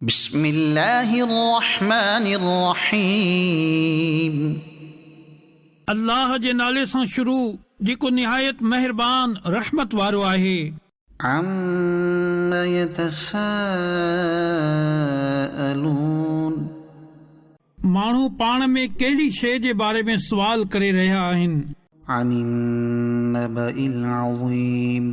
बिस्मिल्लाहिर्रहमानिर्रहीम। अल्लाह जे नाले सां शुरू जेको निहायत मेहरबान रहमत वारो आहे। अम्मा यतसाअलून। माण्हू पाण में कहिड़ी शइ जे बारे में सुवाल करे रहिया आहिनि। अनिन्नबइल अज़ीम।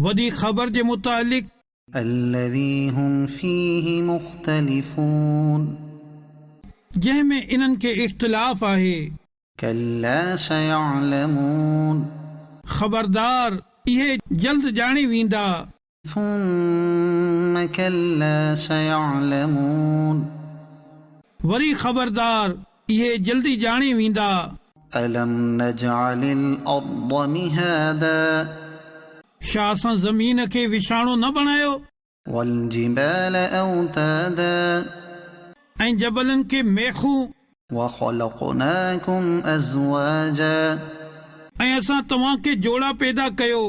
वॾी ख़बर जे मुतालिक़ अल्लज़ी हुम फ़ीहि मुख़्तलिफ़ून। जंहिं में इन्हनि खे इख़्तिलाफ़ आहे। कल्ला सयअलमून। ख़बरदार इहे जल्द ॼाणी वेंदा। सुम्म कल्ला सयअलमून। वरी ख़बरदार इहे जल्दी ॼाणी वेंदा। अलम नजअलिल अर्द मिहादा। छा असां ज़मीन खे विछाणो न बणायो। वल जिबाल औतादा। ऐं जबलनि खे मेखूं। वख़लक़नाकुम अज़वाजा। ऐं असां तव्हां खे जोड़ा पैदा कयो।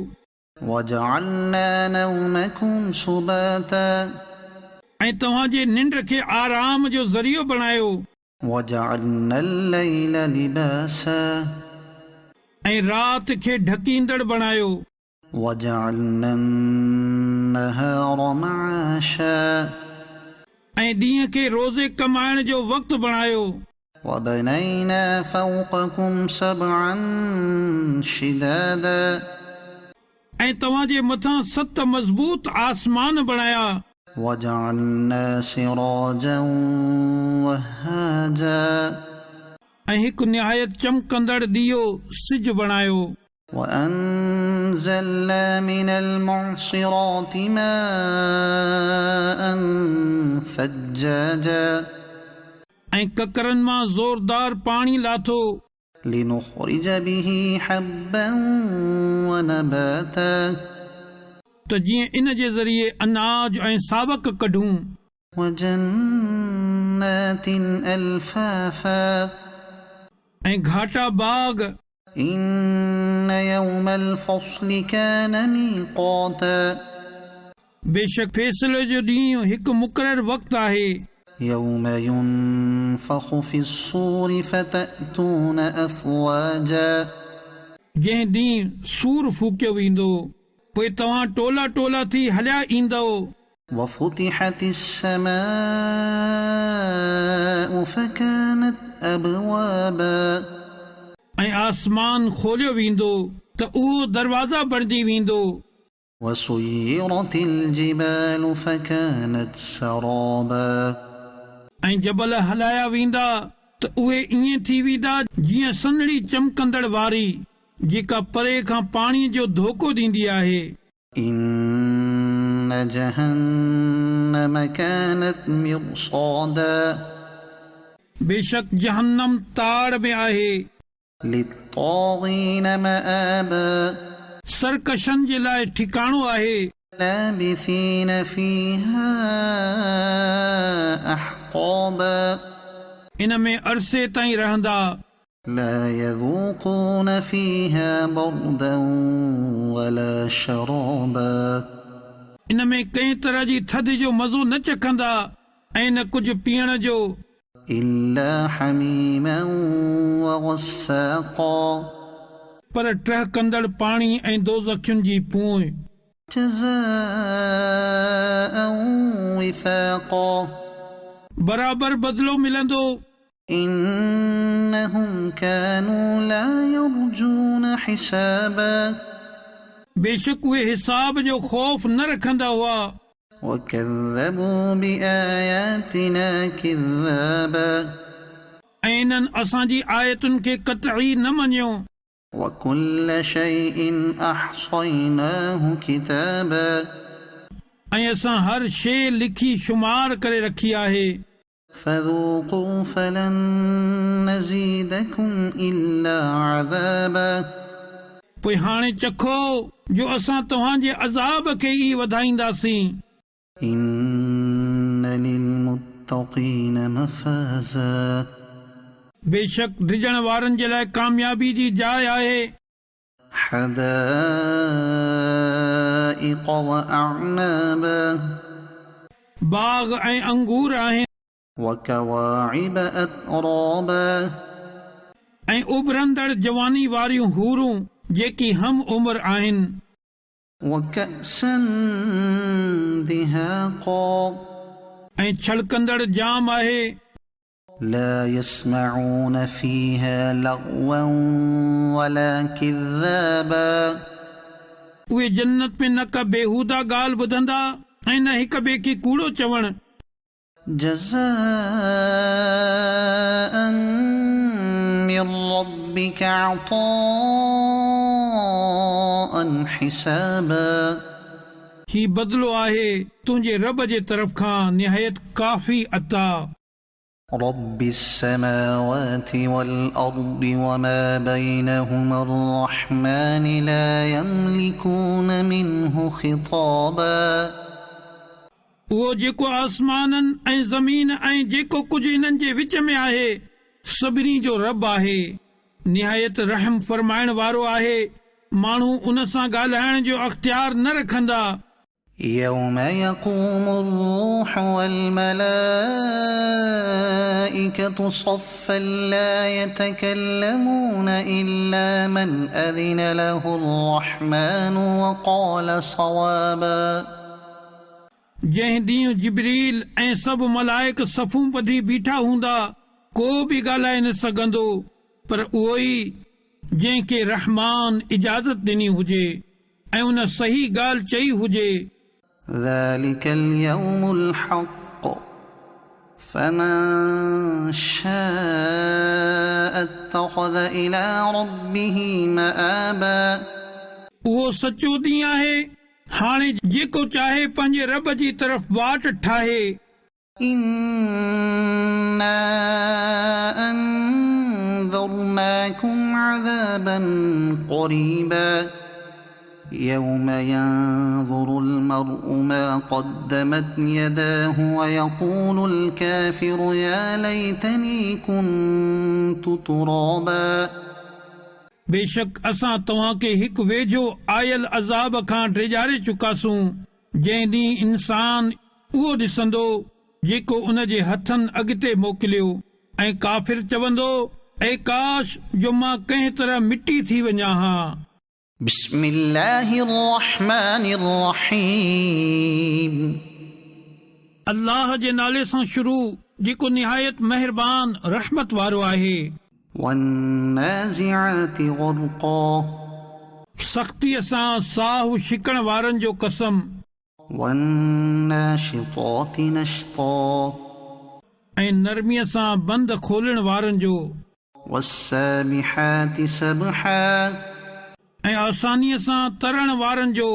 वजअलना नौमकुम सुबाता। ऐं तव्हां जे निंड खे आराम जो ज़रियो बणायो। वजअलनल लैल लिबासा। ऐं रात खे ढकींदड़ बणायो। वजअलनन नहार मआशा। ऐं ॾींहं खे रोज़े कमाइण जो वक़्तु बणायो। वबनैना फ़ौक़कुम सबअन शिदादा। ऐं तव्हां जे मथां 7 मज़बूत आसमान बणाया। वजअलना सिराजन वहाजा। ऐं हिकु निहायत चमकंदड़ ॾीओ सिज बणायो। वअंज़लना मिनल मुअसिराति माअन सज्जाजा। ऐं ककरनि मां ज़ोरदार पाणी लाथो। लिनुख़रिज बिही हब्बन वनबाता। त जीअं इन जे ज़रिए अनाज ऐं सावक कढूं। वजन्नातिन अल्फाफा। ऐं घाटा बाग। इन्न यौमल फ़स्लि कान मीक़ाता। बेशक फ़ैसिले जो ॾींहुं हिकु मुक़ररु वक़्तु आहे। यौम युनफ़ख़ु फ़िस्सूरि फ़तअतून अफ़वाजा। जंहिं ॾींहुं सूर फूकियो वेंदो पोइ तव्हां टोला टोला थी हलिया ईंदव। वफ़ुतिहतिस समाअु फ़कानत अबवाबा। ऐं आसमान खोलियो वेंदो त उहो दरवाज़ा बणिजी वेंदो। वसुय्यरतिल जिबालु फ़कानत सराबा। ऐं जबल हलाया वेंदा त उहे ईअं थी वेंदा जीअं सनड़ी चमकंदड़ वारी जेका परे खां पाणीअ जो धोखो ॾींदी आहे। इन्न जहन्नम कानत मिरसादा। बेशक जहन्नम ताड़ में आहे। लित्तागीन मआबा। सरकशनि जे लाइ ठिकाणो आहे। लाबिसीन फीहा अहक़ाबा। इन में अरसे ताईं रहंदा। ला यज़ूक़ून फीहा बरदन वला शराबा। इन में कंहिं तरह जी थधि जो मज़ो न चखंदा ऐं न कुझु पीअण जो। इल्ला हमीमन वग़स्साक़ा। पर टहकंदड़ पाणी ऐं दोज़खियुनि जी पूं। जज़ाअन विफ़ाक़ा। बराबर बदिलो मिलंदो। इन्नहुम कानू ला यरजून हिसाबा। बेशक उहे हिसाब जो ख़ौफ़ न रखंदा हुआ। वकज़्ज़बू बिआयातिना किज़्ज़ाबा। ऐं इन्हनि असांजी आयतुनि खे क़तई न मञियो। वकुल्ल शैइन अहसैनाहु किताबा। ऐं असां हर शइ लिखी शुमार करे रखी आहे। फज़ूक़ू फलन नज़ीदकुम इल्ला अज़ाबा। पोइ हाणे चखो जो असां तव्हांजे अज़ाब खे ई वधाईंदासीं। इन्न लिलमुत्तक़ीन मफ़ाज़ा। बेशक डिॼण वारनि जे लाइ कामयाबी जी जाइ आहे। हदाइक़ वअअनाबा। बाग ऐं अंगूर आहिनि وكواعب أترابا ऐं उभरंदड़ जवानी वारियूं हूरूं जेकी हम उम्र आहिनि وكأسا دهاقا ऐं छलकंदड़ जाम आहे لا يسمعون فيها لغوا ولا كذابا उहे जन्नत में न का बेहूदा ॻाल्हि ॿुधंदा ऐं न हिक ॿिए खे कूड़ो चवण جزاء من ربك عطاء حسابا ही बदिलो आहे तुंहिंजे रब जे तरफ़ खां निहायत काफ़ी अता رب السماوات والأرض وما بينهما الرحمن لا يملكون منه خطابا उहो जेको आसमाननि ऐं ज़मीन ऐं जेको कुझु इन्हनि जे विच में आहे सभिनी जो रब आहे निहायत रहम फरमाइण वारो आहे माण्हू उन सां ॻाल्हाइण जो अख़्तियार न रखंदा يوم يقوم الروح والملائكة صفا لا يتكلمون إلا من أذن له الرحمن وقال صوابا जंहिं ॾींहुं जिब्रील ऐं सभु मलाइक सफ़ूं ॿधी बीठा हूंदा को बि ॻाल्हाए न सघंदो पर उहो ई जंहिंखे रहमान इजाज़त ॾिनी हुजे ऐं उन सही ॻाल्हि चई हुजे ذلك اليوم الحق فمن شاء اتخذ إلى ربه مآبا उहो सचो ॾींहुं आहे हाणे जेको चाहे पंहिंजे रब जी तरफ़ वाट ठाहे إنا أنذرناكم عذابا قريبا يوم ينظر المرء ما قدمت يداه ويقول الكافر يا ليتني كنت ترابا बेशक असां तव्हांखे हिकु वेझो आयल अज़ाब खां ड्रेजारे चुकासूं जंहिं ॾींहुं इंसान उहो ॾिसंदो जेको उन जे हथनि अॻिते मोकिलियो ऐं काफ़िर चवंदो ऐं काश जो मां कंहिं तरह मिटी थी वञा हा بسم الله الرحمن الرحيم अल्लाह जे नाले सां शुरू जेको निहायत महिरबान रहमत वारो आहे والنازعات غرقا सख़्तीअ सां साहु छिकण वारनि जो कसम والناشطات نشطا ऐं नरमीअ सां बंद खोलण वारनि जो والسابحات سبحا ऐं आसानीअ सां तरण वारनि जो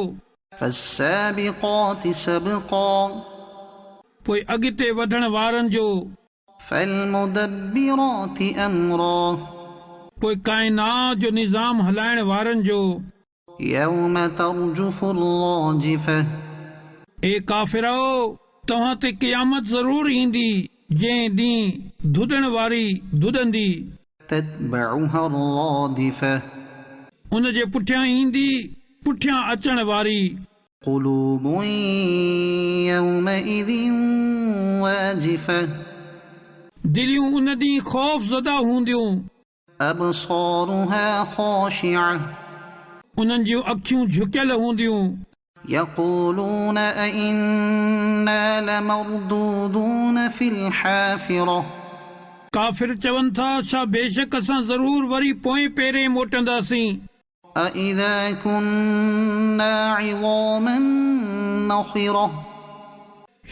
فالسابقات سبقا पोइ अॻिते वधण वारनि जो فالمدبرات أمرا पोइ काइनात जो निज़ाम हलाइण वारनि जो يوم ترجف الراجفة ए काफ़िरो तव्हां ते क़यामत ज़रूर ईंदी जंहिं ॾींहुं धुॾण वारी धुॾंदी تتبعها الرادفة उन जे पुठियां ईंदी पुठियां अचण वारी قلوب يومئذ واجفة दिलियूं उन ॾींहुं ख़ौफ़ ज़दा हूंदियूं أبصارها خاشعة उन्हनि जूं अखियूं झुकियल हूंदियूं يقولون أئنا لمردودون في الحافرة काफ़िर चवनि था छा बेशक असां ज़रूर वरी पोएं पहिरें मोटंदासीं أإذا كنا عظاما نخرة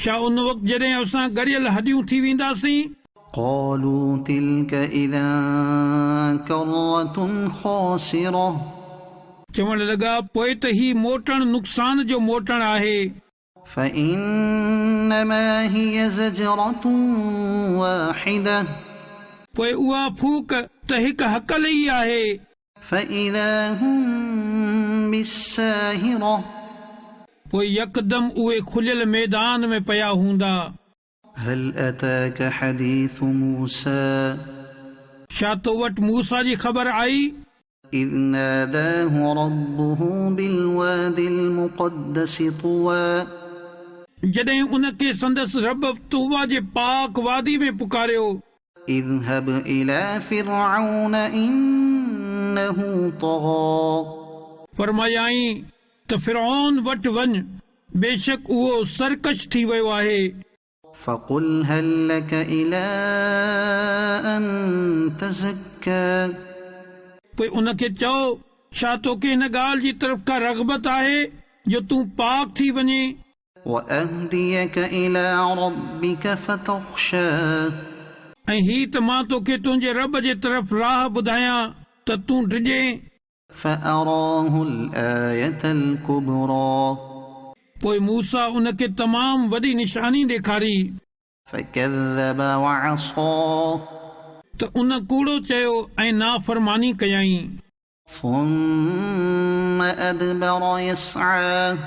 छा उन वक़्तु जॾहिं असां ॻरियल हॾियूं थी वेंदासीं قالوا تلك إذا كرة خاسرة चवण लॻा पोइ त ही मोटण नुक़सान जो मोटण आहे فإنما هي زجرة واحدة पोइ उहा फूक त हिकु हकल ई आहे فإذا هم بالساهرة पोइ यकदम उहे खुलियल मैदान में पिया हूंदा هل أتاك حديث موسى छा तो वटि मूसा जी ख़बर आई إذ ناداه ربه بالوادي المقدس طوى जॾहिं उन खे संदसि रब तुवा जे पाक वादी में पुकारियो اذهب إلى فرعون إنه طغى फरमायाई त फिरौन वटि वञ बेशक उहो सरकश थी वियो आहे فقل هل لك إلى أن تزكى पोइ उन खे चओ छा तोखे हिन ॻाल्हि जी तरफ़ का रग़बत आहे जो तूं पाक थी वञे وأهديك إلى ربك فتخشى ऐं ही त मां तोखे तुंहिंजे रब जे तरफ़ राह ॿुधायां त तूं डिॼे فأراه الآية الكبرى पोइ मूसा उन खे तमामु वॾी निशानी ॾेखारी فكذب وعصى त उन कूड़ो चयो ऐं नाफ़रमानी कयई ثم أدبر يسعى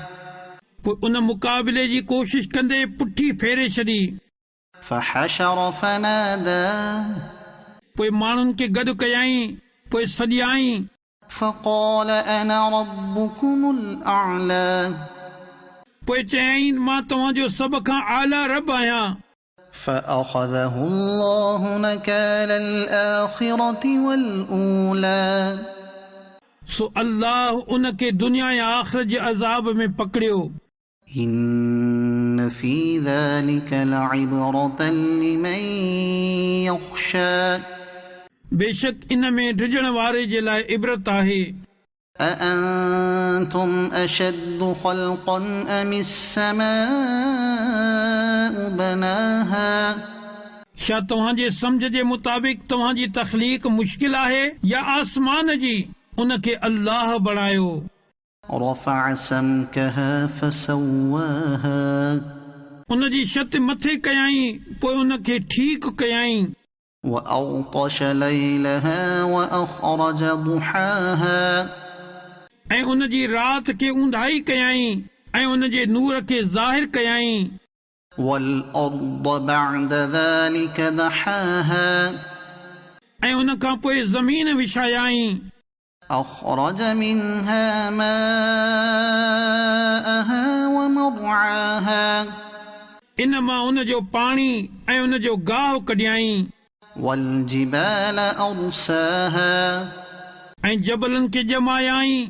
पोइ उन मुक़ाबिले जी कोशिश कंदे पुठी फेरे छॾी فحشر فنادى पोइ माण्हुनि खे गॾु कयई पोइ सॼाई فقال أنا ربكم الأعلى पोइ चयई मां तव्हांजो सभ खां आला रब आहियां فأخذه الله نكال الآخرة والأولى सो अल्लाह उन खे दुनिया ऐं आख़िरत जे अज़ाब में पकड़ियो إن في ذلك لعبرة لمن يخشى बेशक इन में डिॼण वारे जे लाइ इबरत आहे أأنتم أشد خلقا أم السماء بناها छा तव्हांजे सम्झ जे मुताबिक़ तव्हांजी तख़लीक़ मुश्किल आहे या आसमान जी उन खे अल्लाह बणायो رفع سمكها فسواها उन जी छत मथे कयई पोइ उन खे ठीकु कयई وأغطش ليلها وأخرج ضحاها ऐं उन जी राति खे ऊंधाई कयई ऐं उन जे नूर खे ज़ाहिर कयई والأرض بعد ذلك دحاها ऐं उन खां पोइ ज़मीन विछायाई أخرج منها ماءها ومرعاها इन मां उन जो पाणी ऐं उन जो गाहु कढियाई والجبال أرساها ऐं जबलनि खे ॼमायाई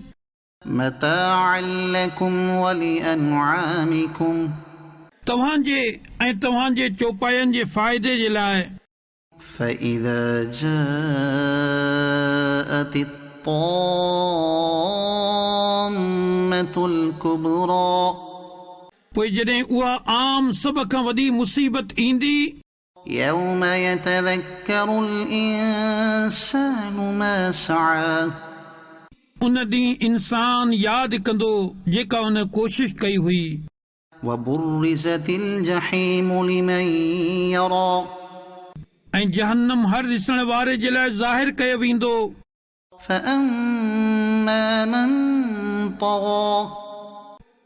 متاعا لكم ولأنعامكم तव्हांजे ऐं तव्हांजे चौपायनि जे फ़ाइदे जे लाइ فإذا جاءت الطامة الكبرى पोइ जॾहिं उहा आम सभ खां वॾी मुसीबत ईंदी يوم يتذكر الإنسان ما سعى उन ॾींहुं इंसान यादि कंदो जेका उन कोशिश कई हुई وبرزت الجحيم لمن يرى ऐं जहन्नम हर ॾिसण वारे जे लाइ ज़ाहिर कयो वेंदो فأما من طغى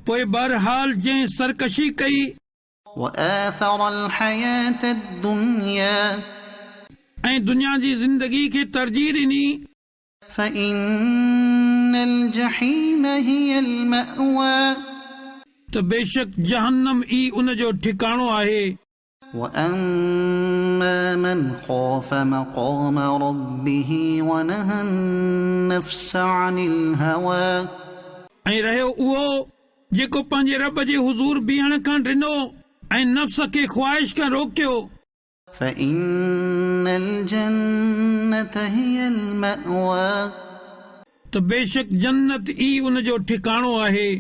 पोइ बहरहाल जंहिं सरकशी कई وآثر الحياة الدنيا ऐं दुनिया जी ज़िंदगी खे तरजीह ॾिनी فإن الجحيم هي المأوى त बेशक जहन्नम ई उन जो ठिकाणो आहे وأما من خاف مقام ربه ونهى النفس عن الهوى ऐं रहियो उहो जेको पंहिंजे रब जे हुज़ूर बीहण खां ॾिनो ऐं नफ़्स खे ख़्वाहिश खां रोकियो فإن الجنة هي المأوى त बेशक जन्नत ई उन जो ठिकाणो आहे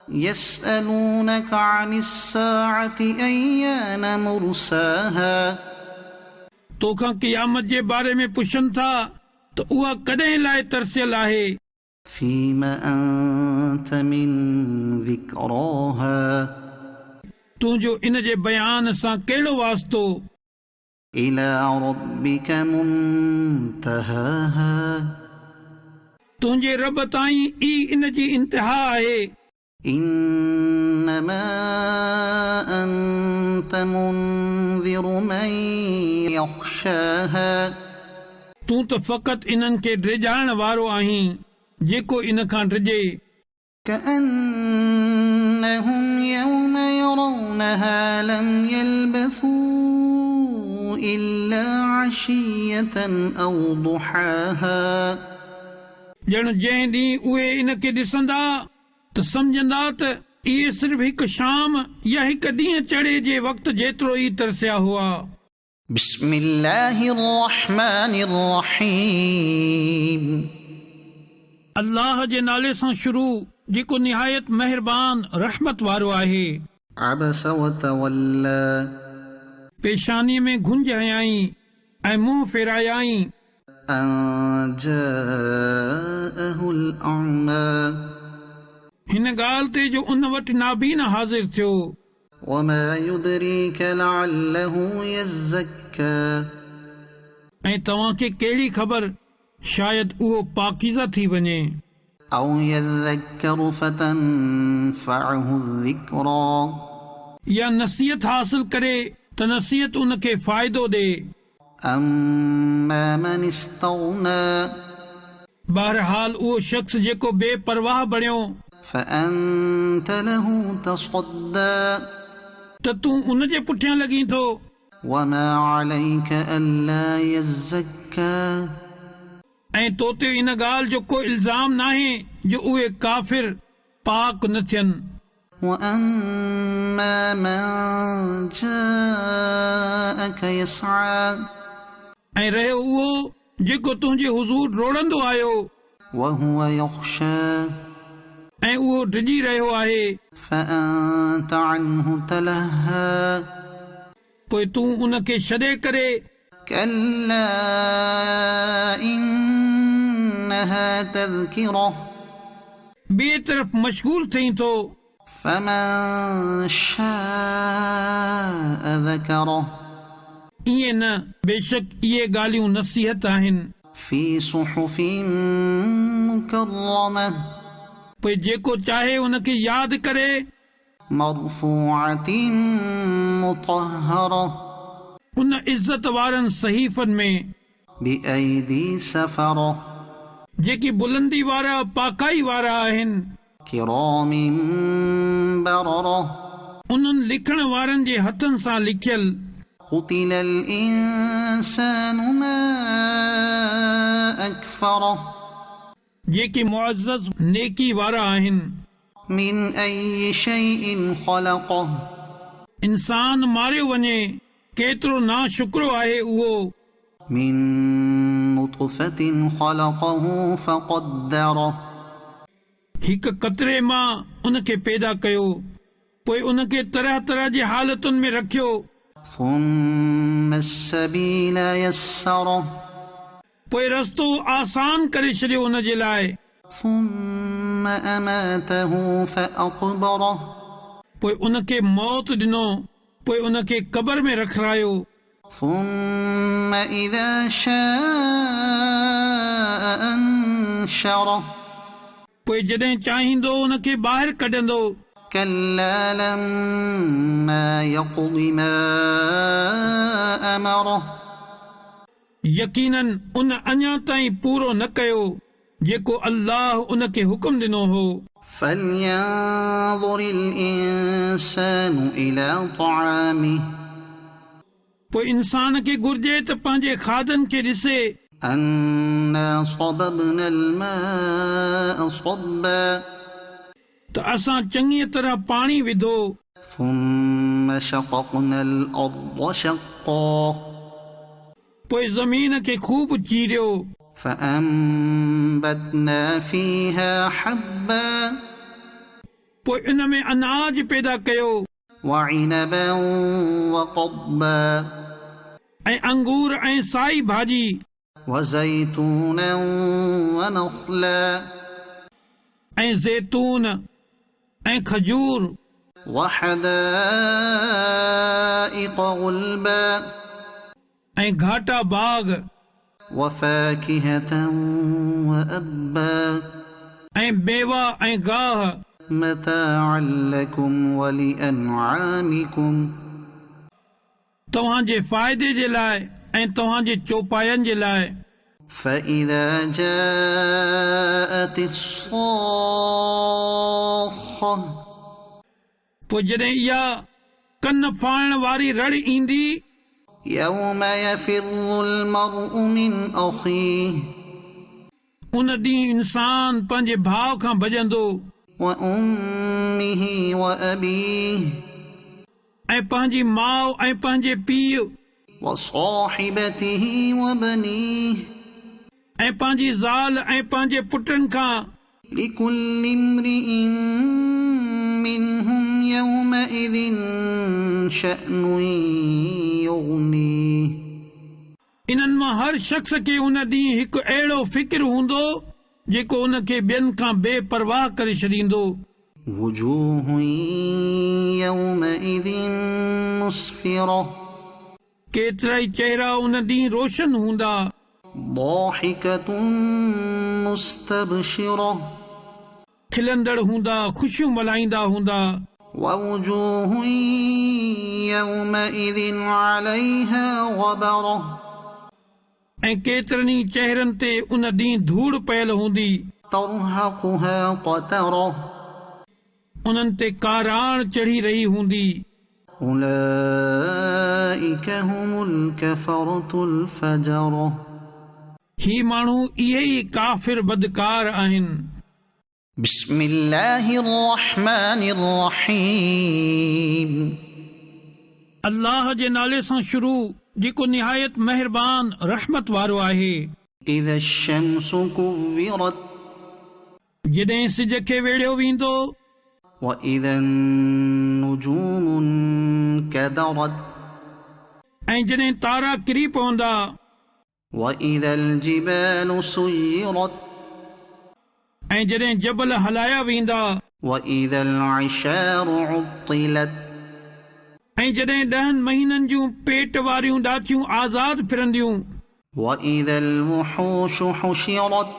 يسألونك عن الساعة أيان مرساها तोखां क़यामत जे बारे में पुछनि था त उहा कॾहिं लाइ तरसियल आहे فيما أنت من ذكراها तुंहिंजो इन जे बयान सां कहिड़ो वास्तो إلى ربك منتهاها तुंहिंजे रब ताईं ई इन जी इंतिहा आहे إنما أنت منذر من يخشاها तूं त फ़क़ति इन्हनि खे डिॼाइण वारो आहीं जेको इन खां डिॼे كأنهم يوم يرون يصلونها لم يلبثوا إلا عشية أو ضحاها ॼण जंहिं ॾींहुं उहे इन खे ॾिसंदा त सम्झंदा त इहे सिर्फ़ हिकु शाम या हिकु ॾींहुं चढ़े जे वक़्त जेतिरो ई तरसिया हुआ। بسم الله الرحمن الرحيم अल्लाह जे नाले सां शुरू जेको निहायत महिरबान रहमत वारो आहे। عبس وتولى पेशानीअ में घुंज हयाई ऐं मुंहुं फेरायाई أن جاءه الأعمى हिन ॻाल्हि ते जो उन वटि नाबीन हाज़िर थियो। وما يدريك لعله يزكى ऐं तव्हांखे कहिड़ी ख़बर शायदि उहो पाकीज़ा थी वञे। أو يذكر فتنفعه الذكرى या नसीहत हासिल करे त नसीहत उनखे फ़ाइदो ॾे। أما من استغنى बहरहाल उहो शख़्स जेको बेपरवाह बणियो فأنت له تصدى त तूं उन जे पुठियां लॻी थो। وما عليك ألا يزكى ऐं तो ते इन ॻाल्हि जो को इल्ज़ाम नाहे जो उहे काफ़िर पाक न थियनि। وأما من جاءك يسعى ऐं रहियो उहो जेको तुंहिंजे हुज़ूर रोड़ंदो आयो وهو يخشى ऐं उहो डिॼी रहियो आहे فأنت عنه تلهى पोइ तूं उनखे छॾे करे كلا إنها تذكرة ॿिए तरफ़ मशगूल थी थो। فمن شاء ذكره ईअं न बेशक इहे ॻाल्हियूं नसीहत आहिनि। في صحف مكرمة पोइ जेको चाहे उनखे यादि करे مرفوعة مطهرة उन इज़त वारनि सहीफ़नि में بأيدي سفرة जेकी बुलंदी वारा पाकाई वारा आहिनि। كرام بررة उन्हनि लिखण वारनि जे हथनि सां लिखियल। قتل الإنسان ما أكفره जेकी मुअज़्ज़ज़ नेकी वारा आहिनि। من أي شيء خلقه इंसान मारियो वञे केतिरो नाशुक्रो आहे उहो। من نطفة خلقه فقدره हिकु कतरे मां उनखे पैदा कयो पोइ उनखे तरह तरह जी हालतुनि में रखियो। ثم السبيل يسره पोइ रस्तो आसान करे छॾियो उन जे लाइ। ثم أماته فأقبره पोइ उनखे मौत ॾिनो पोइ उनखे क़बर में रखायो। ثم إذا شاء أنشره पोइ जॾहिं चाहींदो उनखे ॿाहिरि कढंदो। كلا لما يقض ما أمره यकीनन उन अञा ताईं पूरो न कयो जेको अल्लाह उनखे हुकुम ॾिनो हो। فلينظر الإنسان إلى طعامه पोइ इंसान खे घुर्जे त पंहिंजे खाधनि खे ॾिसे। أنا صببنا الماء صبا त असां चङीअ तरह पाणी विधो। ثم شققنا الأرض شقا पोइ ज़मीन खे खूब चीरियो। فأنبتنا فيها حبا पोइ इन में अनाज पैदा कयो وعنبا وقضبا ऐं अंगूर ऐं साई भाॼी وزيتونا ونخلا ऐं ज़ैतून ऐं खजूर وحدائق غلبا ऐं घाटा बाग وفاكهة وأبا ऐं बेवा ऐं गाह متاعا لكم ولأنعامكم तव्हांजे फ़ाइदे जे लाइ ऐं तव्हांजे चौपायनि जे लाइ। فإذا جاءت الصاخة पोइ जॾहिं इहा कन फाइण वारी रड़ ईंदी يوم يفر المرء من أخيه उन ॾींहुं इंसान पंहिंजे भाउ खां भॼंदो وأمه وأبيه ऐं पंहिंजी माउ ऐं पंहिंजे पीउ وصاحبته وبنيه ऐं पंहिंजी ज़ाल ऐं पंहिंजे पुटनि खां لكل امرئ منهم يومئذ شأن يغنيه इन्हनि मां हर शख़्स खे उन ॾींहुं हिकु अहिड़ो फ़िक्र हूंदो जेको उन खे ॿियनि खां बेपरवाह करे छॾींदो وجوه يومئذ مسفرة केतिरा ई चेहरा उन ॾींहुं रोशन हूंदा ضاحكة مستبشرة खिलंदड़ हूंदा ख़ुशियूं मल्हाईंदा हूंदा ووجوه يومئذ عليها غبرة ऐं केतिरनि ई चेहरनि ते उन ॾींहुं धूड़ पयल हूंदी ترهقها قترة उन्हनि ते काराण चढ़ी रही हूंदी أولئك هم الكفرة الفجرة ही माण्हू इहे ई काफ़िर बदकार आहिनि بسم الله الرحمن الرحيم अल्लाह जे नाले सां शुरू जेको निहायत महिरबान रहमत वारो आहे إذا الشمس كورت जॾहिं सिज खे वेढ़ियो वेंदो وإذا النجوم انكدرت ऐं जॾहिं तारा किरी पवंदा وإذا الجبال سيرت ऐं जॾहिं जबल हलाया वेंदा وإذا العشار عطلت ऐं जॾहिं 10 महीननि जूं पेट वारियूं ॾाचियूं आज़ाद फिरंदियूं وإذا الوحوش حشرت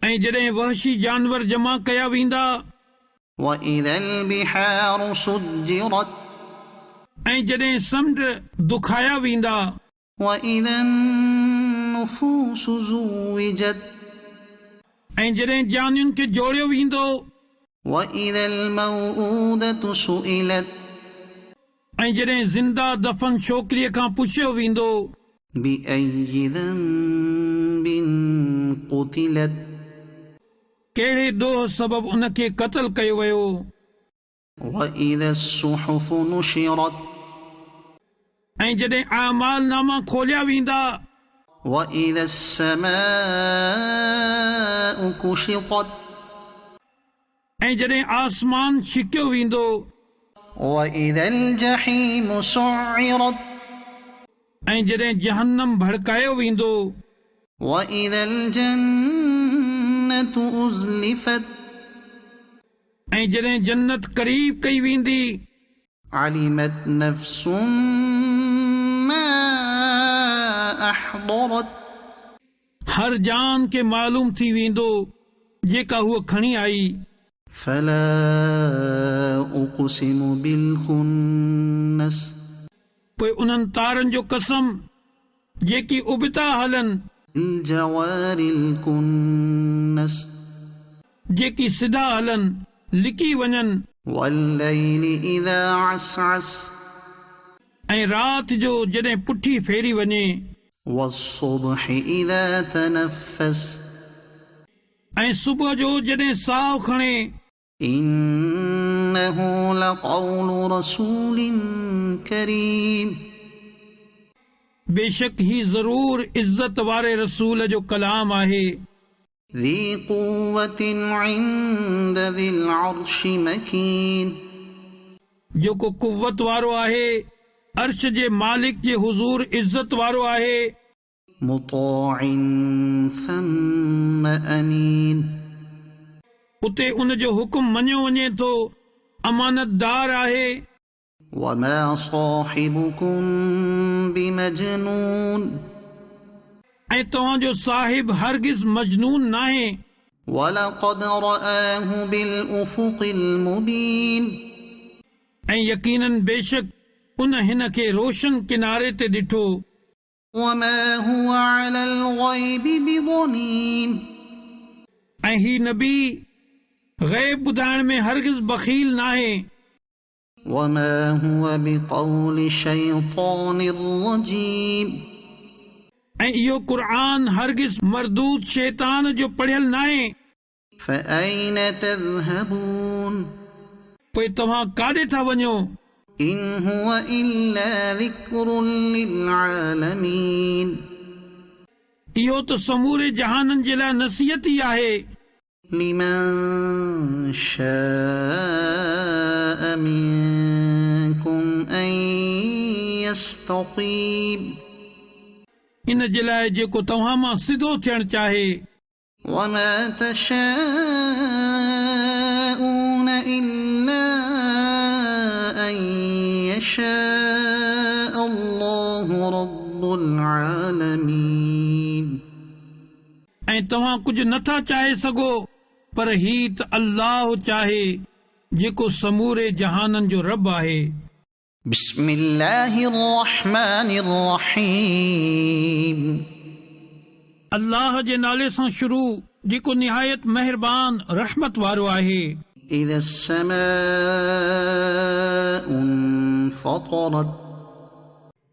ऐं जॾहिं वहशी जानवर जमा कया वेंदा وإذا البحار سجرت ऐं जॾहिं समुंड दुखाया वेंदा وإذا النفوس زوجت ऐं जॾहिं जानियुनि खे जोड़ियो वेंदो وإذا الموءودة سئلت ऐं जॾहिं ज़िंदा दफ़न छोकिरीअ खां पुछियो वेंदो بأي ذنب قتلت कहिड़े ॾोह सबबु उन खे क़त्ल कयो वियो وإذا الصحف نشرت ऐं जॾहिं आमाल नामा खोलिया वेंदा وإذا السماء كشطت ऐं जॾहिं आसमान छिकियो वेंदो وإذا الجحيم سعرت ऐं जॾहिं जहन्नम भड़कायो वेंदो وإذا الجنة أزلفت ऐं जॾहिं जन्नत क़रीब कई वेंदी علمت نفس ما أحضرت हर जान खे मालूम थी वेंदो जेका हूअ खणी आई فلا أقسم بالخنس पोइ उन्हनि तारनि जो कसम जेकी उबिता हलनि الجوار الكنس जेकी सिधा हलनि लिकी वञनि والليل إذا عسعس ऐं राति जो जॾहिं पुठी फेरी वञे والصبح إذا تنفس ऐं सुबुह जो जॾहिं साहु खणे إنه لقول رسول كريم बेशक ही ज़रूर इज़त वारे रसूल जो कलाम आहे ذي قوة عند ذي العرش مكين जेको कुव्वत वारो आहे अर्श जे मालिक जे हुज़ूर इज़त वारो आहे مطاع ثم أمين उते उन जो हुकुम मञियो वञे थो अमानतदार आहे وما صاحبكم بمجنون ऐं तव्हांजो साहिब हरगिज़ मजनून नाहे ولقد رآه بالأفق المبين ऐं यकीनन बेशक उन हिन खे रोशन किनारे ते ॾिठो وما هو على الغيب بضنين ऐं ही नबी ग़ैब ॿुधाइण में हरगिज़ बख़ील नाहे وما هو بقول شيطان رجيم ऐं इहो क़ुरान हरगिज़ मरदूद शैतान जो पढ़ियल नाहे। فأين تذهبون पोइ तव्हां काॾे था वञो? إن هو إلا ذكر للعالمين इहो त समूरे जहाननि जे लाइ नसीहत ई आहे। لمن شاء منكم أن يستقيم इन जे लाइ जेको तव्हां मां सिधो थियणु चाहे। وما تشاءون إلا أن يشاء الله رب العالمين ऐं तव्हां कुझु नथा चाहे सघो पर ही त अल्लाह चाहे जेको समूरे जहाननि जो रब आहे। بسم الله الرحمن الرحيم अल्लाह जे नाले सां शुरू जेको निहायत महिरबान रहमत वारो आहे। إذا السماء انفطرت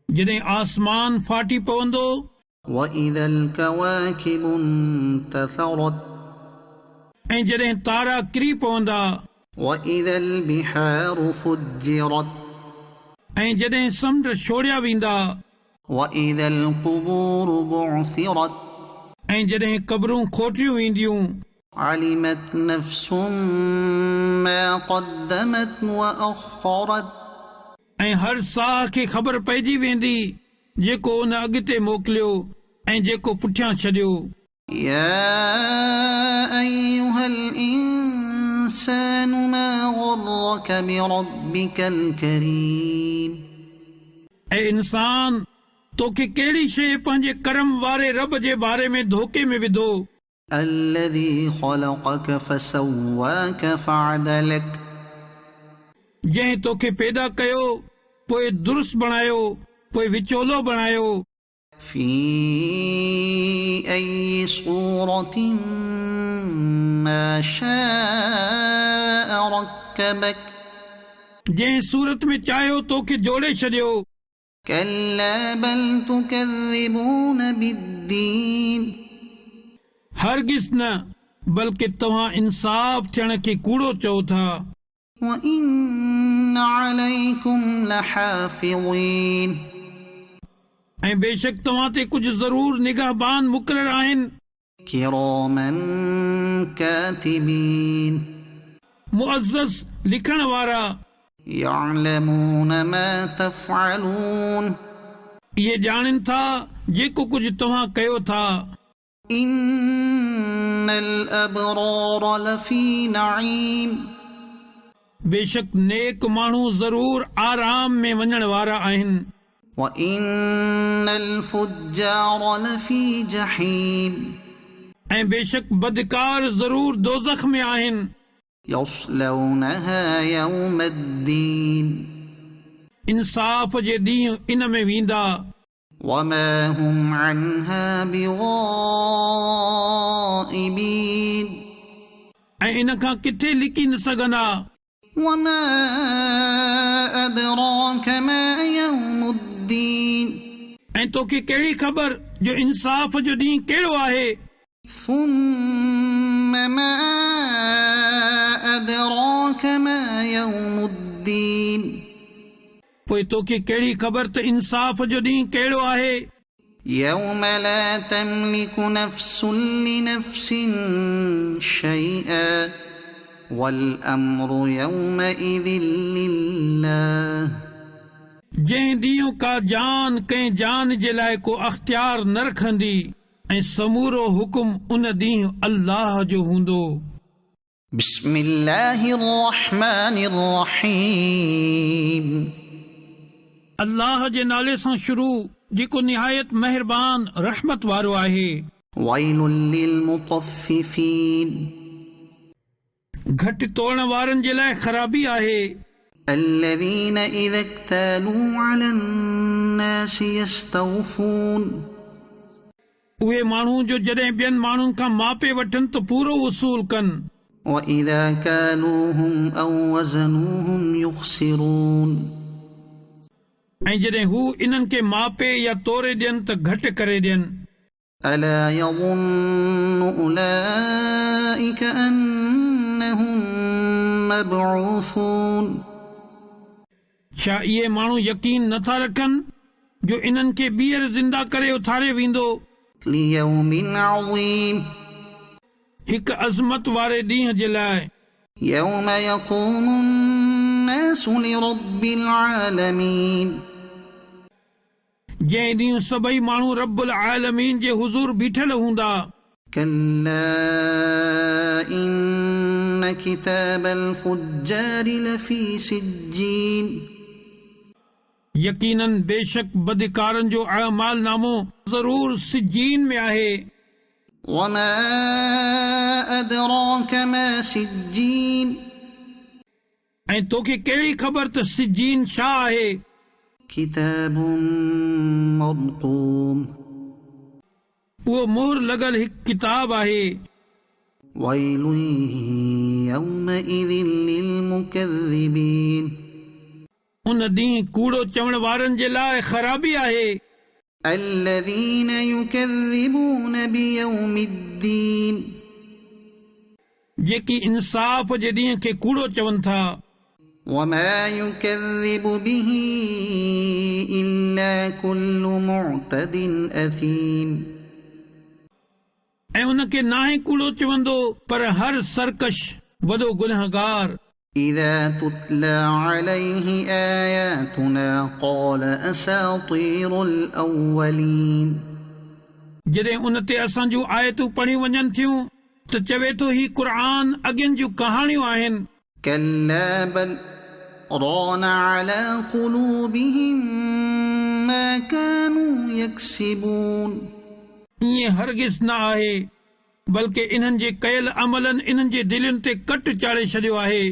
जॾहिं आसमान फाटी पवंदो وإذا الكواكب انتثرت ऐं जॾहिं तारा किरी पवंदा وإذا البحار فجرت ऐं जॾहिं समुंड छोड़िया वेंदा وإذا القبور بعثرت ऐं जॾहिं क़बरूं खोटियूं वेंदियूं علمت نفس ما قدمت وأخرت ऐं हर साह खे ख़बर पइजी वेंदी जेको उन अॻिते मोकिलियो ऐं जेको पुठियां छॾियो। يا أيها الإنسان ما غرك بربك الكريم ऐं इंसान तोखे कहिड़ी शइ पंहिंजे करम वारे रब जे बारे में धोखे में विधो। الذي خلقك فسواك فعدلك जंहिं तोखे पैदा कयो पोइ दुरुस्त बणायो पोइ विचोलो बणायो। في أي صورة ما شاء ركبك जंहिं सूरत में चाहियो तोखे जोड़े छॾियो। كلا بل تكذبون بالدين हरगिज़ न बल्कि तव्हां इंसाफ़ थियण खे कूड़ो चओ था। وإن عليكم لحافظين ऐं बेशक तव्हां ते कुझु ज़रूर निगहबान मुक़रर आहिनि। كراما كاتبين मुअज़्ज़ज़ लिखण वारा يعلمون ما تفعلون इहे ॼाणनि था जेको कुझु तव्हां कयो था। إن الأبرار لفي نعيم बेशक नेक माण्हू ज़रूर आराम में वञण वारा आहिनि। وإن الفجار لفي جحيم ऐं बेशक बदकार ज़रूर दोज़ख में आहिनि। يصلونها يوم الدين इंसाफ़ जे ॾींहुं इन में वेंदा وما هم عنها بغائبين ऐं इन खां किथे लिकी न सघंदा। وما أدراك ما يوم الدين ऐं तोखे कहिड़ी ख़बर जो इंसाफ़ जो ॾींहुं कहिड़ो आहे। ثم ما أدراك ما يوم الدين पोइ तोखे कहिड़ी ख़बर त इंसाफ़ जो ॾींहुं कहिड़ो आहे। يوم لا تملك نفس لنفس شيئا والأمر يومئذ لله जंहिं ॾींहुं का जान कंहिं जान जे लाइ को अख़्तियार न रखंदी ऐं समूरो हुकुम उन ॾींहुं अल्लाह जो हूंदो। بسم الله الرحمن الرحيم अल्लाह जे नाले सां शुरू जेको निहायत महिरबान रहमत वारो आहे। ويل للمطففين घटि तोड़ण वारनि जे लाइ ख़राबी आहे। الذين إذا اكتالوا على الناس يستوفون उहे माण्हू जो जॾहिं ॿियनि माण्हुनि खां मापे वठनि त पूरो वसूल कनि। وإذا كالوهم أو وزنوهم يخسرون ऐं जॾहिं हू इन्हनि खे मापे या तोरे ॾियनि त घटि करे ॾियनि ألا يظن أولئك أنهم مبعوثون छा इहे माण्हू यकीन नथा रखनि जो इन्हनि खे ॿीहर ज़िंदा करे उथारे वेंदो ليوم عظيم हिकु अज़मत वारे ॾींहं जे लाइ يوم يقوم الناس لرب العالمين जंहिं ॾींहुं सभई माण्हू रब्बुल आलमीन जे हुज़ूर बीठल हूंदा كلا إن كتاب الفجار لفي سجين यकीनन बेशक बदकारनि जो अमाल नामो ज़रूर सिजीन में आहे وما أدراك ما سجين ऐं तोखे कहिड़ी ख़बर त सिजीन छा आहे كتاب مرقوم उहो मोहर लॻल हिकु किताब आहे ويل يومئذ للمكذبين उन ॾींहुं कूड़ो चवण वारनि जे लाइ ख़राबी आहे الذين يكذبون بيوم الدين जेकी इंसाफ़ जे ॾींहं खे कूड़ो चवनि था وما يكذب به إلا كل معتد أثيم ऐं उन खे नाहे कूड़ो चवंदो पर हर सरकश वॾो गुनहगार إذا تتلى عليه آياتنا قال أساطير الأولين जॾहिं उन ते असां जूं आयतूं पढ़ी वञनि थियूं त चवे थो ही क़ुर अॻियनि जूं कहाणियूं आहिनि كلا بل ران على قلوبهم ما كانوا يكسبون ईअं हरगिज़ न आहे बल्कि इन्हनि जे कयल अमलनि इन्हनि जे दिलनि ते कट चाढ़े छॾियो आहे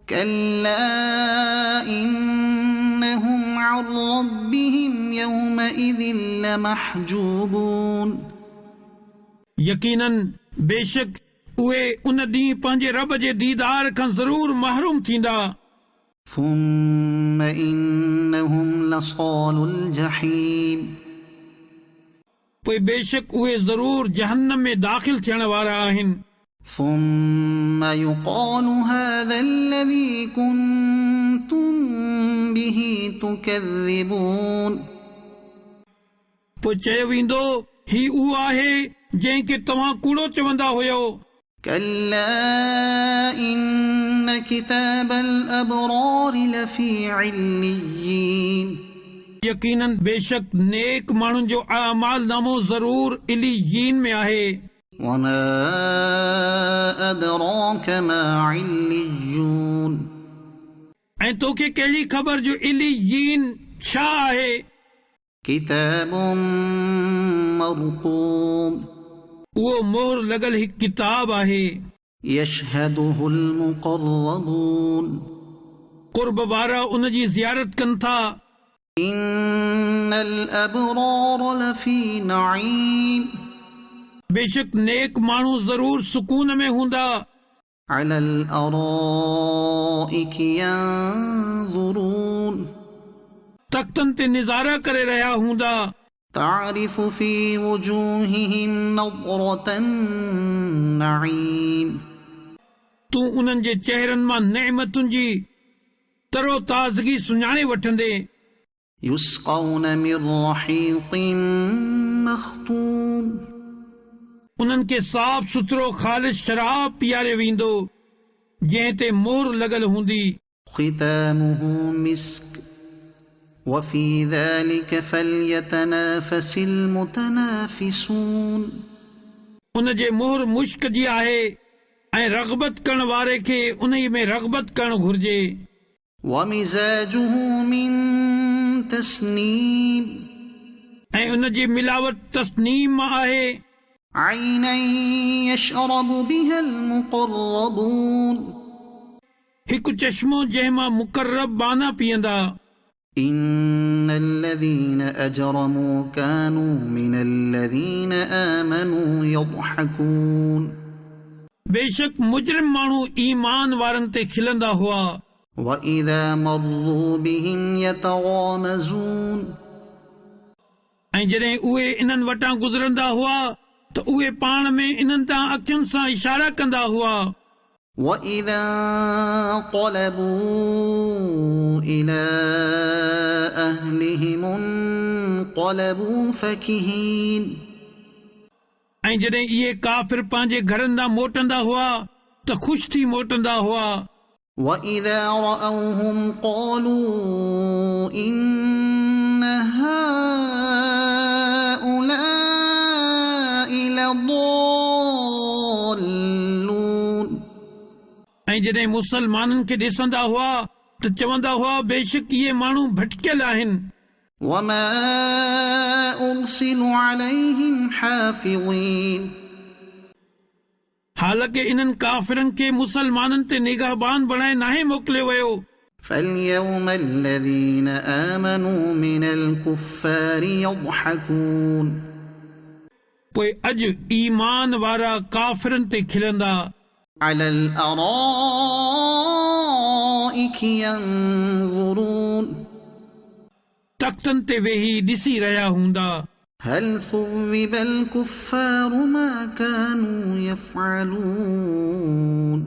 كلا إنهم عن ربهم يومئذ لمحجوبون यकीनन बेशक उहे उन ॾींहुं पंहिंजे रब जे दीदार खां ज़रूर महरूम थींदा ثم إنهم لصال الجحيم पोइ बेशक उहे ज़रूर जहन्नम में दाख़िल थियण वारा आहिनि ثم يقال هذا الذي كنتم به تكذبون पोइ चयो वेंदो ही उहो आहे जंहिंखे तव्हां कूड़ो चवंदा हुयो كلا إن كتاب الأبرار لفي عليين यकीनन बेशक नेक माण्हुनि जो अमाल नामो ज़रूर इलीयीन में आहे وما أدراك ما عليون ऐं तोखे कहिड़ी ख़बर जो इलीयीन छा आहे كتاب مرقوم उहो मोहर लॻल हिकु किताब आहे يشهده المقربون कुर्ब वारा उन जी ज़ियारत कनि था إن الأبرار لفي نعيم बेशक नेक माण्हू ज़रूर सुकून में हूंदा على الأرائك ينظرون तख़्तनि ते निज़ारा करे रहिया हूंदा تعرف في وجوههم نضرة النعيم तूं उन्हनि जे चेहरनि मां नेमतुनि जी तरो ताज़गी सुञाणे वठंदे يسقون من رحيق مختوم उन्हनि खे साफ़ सुथरो ख़ालिस शराब पीआरे वेंदो जंहिं ते मोहर लॻल हूंदी ختامه مسك وفي ذلك فليتنافس المتنافسون उन जे मोहर मुश्क जी आहे ऐं रग़बत करण वारे खे उन में रग़बत करणु घुर्जे ومزاجه من تسنيم ऐं उन जी मिलावट तस्नीम मां आहे عينا يشرب بها المقربون हिकु चश्मो जंहिं मां मुक़र्रब बाना पीअंदा إن الذين أجرموا كانوا من الذين آمنوا يضحكون बेशक मुजरिम माण्हू ईमान वारनि ते खिलंदा हुआ وإذا مروا بهم يتغامزون ऐं जॾहिं उहे इन्हनि वटां गुज़रंदा हुआ त उहे पाण में इन्हनि तां अखियुनि सां इशारा कंदा हुआ وإذا انقلبوا إلى أهلهم انقلبوا فكهين ऐं जॾहिं इहे काफ़िर पंहिंजे घरनि ॾांहुं मोटंदा हुआ त ख़ुशि थी मोटंदा हुआ وإذا رأوهم قالوا إن هؤلاء لضالون ऐं जॾहिं मुसलमाननि खे ॾिसंदा हुआ त चवंदा हुआ बेशक इहे माण्हू भटकियल आहिनि وما أرسلوا عليهم حافظين हालांकि इन्हनि काफ़िरनि खे मुसलमाननि ते निगहबान बणाए नाहे मोकिलियो वियो فاليوم الذين آمنوا من الكفار يضحكون पोइ अॼु ईमान वारा काफ़िरनि ते खिलंदा على الأرائك ينظرون तख़्तनि ते वेही ॾिसी रहिया हूंदा هل ثوب الكفار ما كانوا يفعلون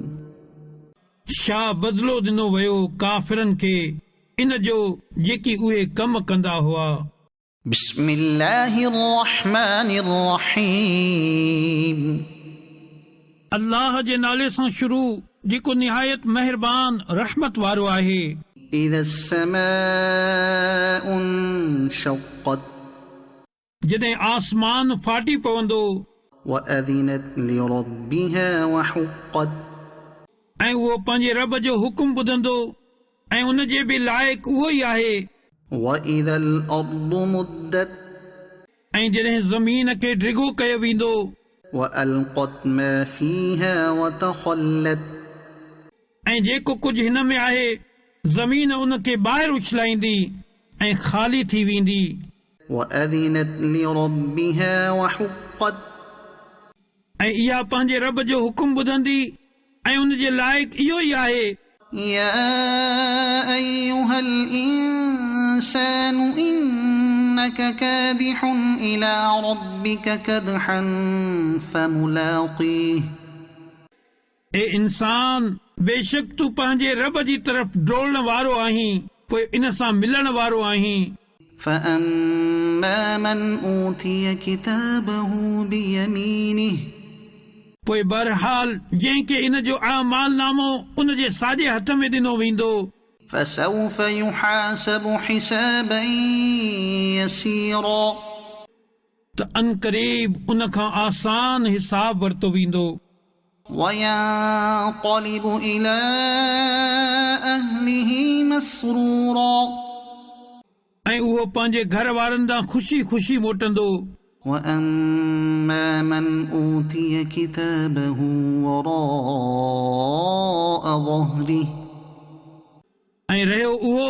छा बदिलो ॾिनो वियो काफ़िरनि खे इन जो जेकी उहे कम कंदा हुआ بسم الله الرحمن الرحيم अल्लाह जे नाले सां शुरू जेको निहायत महिरबान रहमत वारो आहे إذا السماء انشقت जॾहिं आसमान फाटी पवंदो وأذنت لربها وحقت ऐं उहो पंहिंजे रब जो हुकुम ॿुधंदो ऐं उन जे बि लाइक़ उहो ई आहे وإذا الأرض مدت ऐं जॾहिं ज़मीन खे डिघो कयो वेंदो وألقت ما فيها وتخلت ऐं जेको कुझु हिन में आहे ज़मीन उन खे ॿाहिरि उछलाईंदी ऐं ख़ाली थी वेंदी وأذنت لربها وحقت ऐं इहा पंहिंजे रब जो हुकुम ॿुधंदी ऐं उन जे लाइक़ इहो ई आहे يا أيها الإنسان إنك كادح إلى ربك كدحا فملاقيه ए इंसान बेशक तूं पंहिंजे रब जी तरफ़ डोड़ण वारो आहीं पोइ इन सां मिलण वारो आहीं فأما من أوتي كتابه بيمينه पोइ बहरहाल जंहिंखे इन जो अमाल नामो उन जे साॼे हथ में ॾिनो वेंदो فسوف يحاسب حسابا يسيرا त अनक़रीब उन खां आसान हिसाब वरितो वेंदो وينقلب إلى أهله مسرورا ऐं उहो पंहिंजे घर वारनि ॾांहुं ख़ुशी ख़ुशी मोटंदो وأما من أوتي كتابه وراء ظهره ऐं रहियो उहो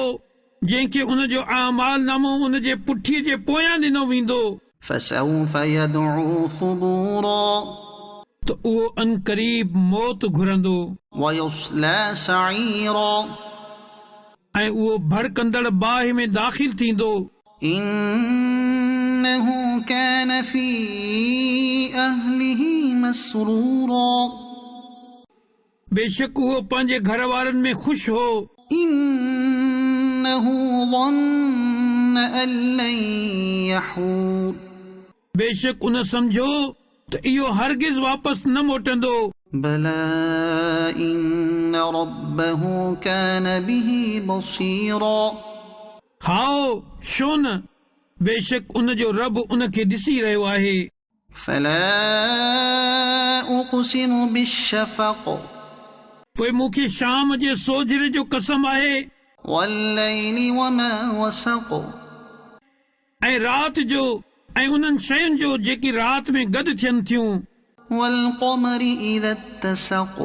जंहिंखे उन जो अमाल नामो उन जे पुठीअ जे पोयां ॾिनो वेंदो فسوف يدعو ثبورا त उहो अनक़रीब मौत घुरंदो ويصلى سعيرا ऐं उहो भड़कंदड़ बाहि में दाख़िल थींदो إنه كان في أهله مسرورا बेशक उहो पंहिंजे घर वारनि में ख़ुशि हो إنه ظن أن لن يحور बेशक उन सम्झो त इहो हरगिज़ वापसि न मोटंदो بلى إن ربه كان به بصيرا हाओ छो न बेशक उन जो रब उन खे ॾिसी रहियो आहे فلا أقسم بالشفق पोइ मूंखे शाम जे सोझिरे जो कसम आहे والليل وما وسق ऐं राति जो ऐं उन्हनि शयुनि जो जेकी राति में गॾु थियनि थियूं والقمر إذا اتسق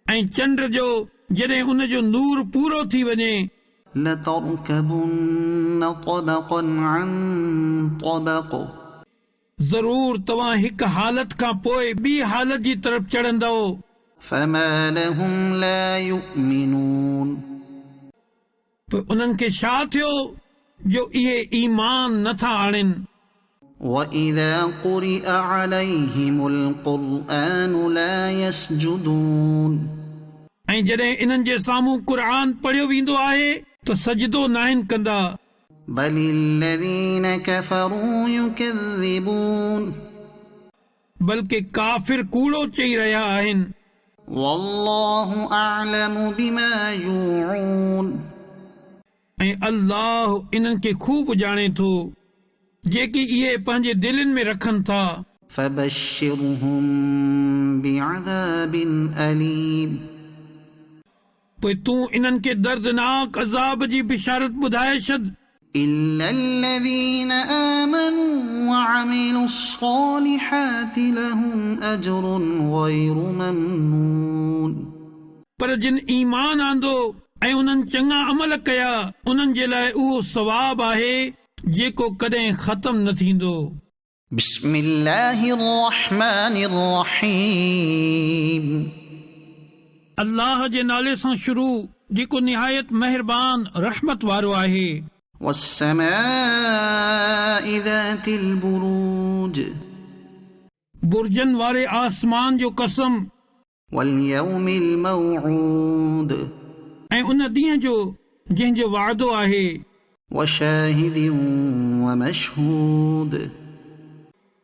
ऐं चंड जो जॾहिं उन जो नूर पूरो थी वञे لتركبن طبقا عن طبق ज़रूर तव्हां हिक हालत खां पोइ ॿी हालत जी तरफ़ चढ़ंदव। فما لهم لا يؤمنون पोइ उन्हनि खे छा थियो जो इहे ईमान नथा आणनि। وإذا قرئ عليهم القرآن لا يسجدون ऐं जॾहिं इन्हनि जे साम्हूं क़ुर पढ़ियो वेंदो आहे त सजदो नाहिनि कंदा। بل الذين كفروا يكذبون बल्कि काफ़िर कूड़ो चई रहिया आहिनि। والله أعلم بما يوعون ऐं अल्लाह इन्हनि खे खूब ॼाणे थो जेकी इहे पंहिंजे दिलनि में रखनि था। فبشرهم بعذاب أليم पोइ तूं इन्हनि खे दर्दनाक अज़ाब जी बिशारत ॿुधाए छॾ। إلا الذين آمنوا وعملوا الصالحات لهم أجر غير ممنون पर जिन ईमान आंदो ऐं उन्हनि चङा अमल कया उन्हनि जे लाइ उहो सवाब आहे जेको कॾहिं ख़तम न थींदो। بسم الله الرحمن الرحيم अल्लाह जे नाले सां शुरू जेको निहायत महिरबान रहमत वारो आहे। والسماء ذات البروج बुर्जन वारे आसमान जो कसम واليوم الموعود ऐं उन ॾींहं जो जंहिंजो वादो आहे। وشاهد ومشهود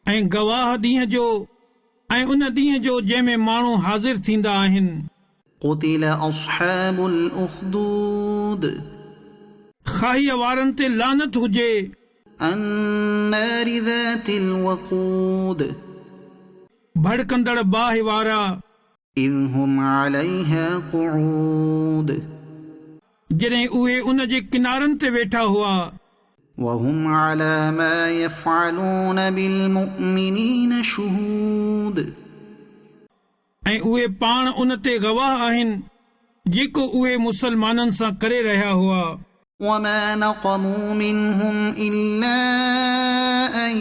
ऐं गवाह ॾींहं जो ऐं उन ॾींहं जो जंहिंमें माण्हू हाज़िर थींदा आहिनि। قتل أصحاب الأخدود खाईअ वारनि ते लानत हुजे। النار ذات الوقود भड़कंदड़ बाहि वारा إذ هم عليها قعود जॾहिं उहे उन जे किनारनि ते वेठा हुआ। وهم على ما يفعلون بالمؤمنين شهود ऐं उहे पाण उन ते गवाह आहिनि जेको उहे मुसलमाननि सां करे रहिया हुआ। وما نقموا منهم إلا أن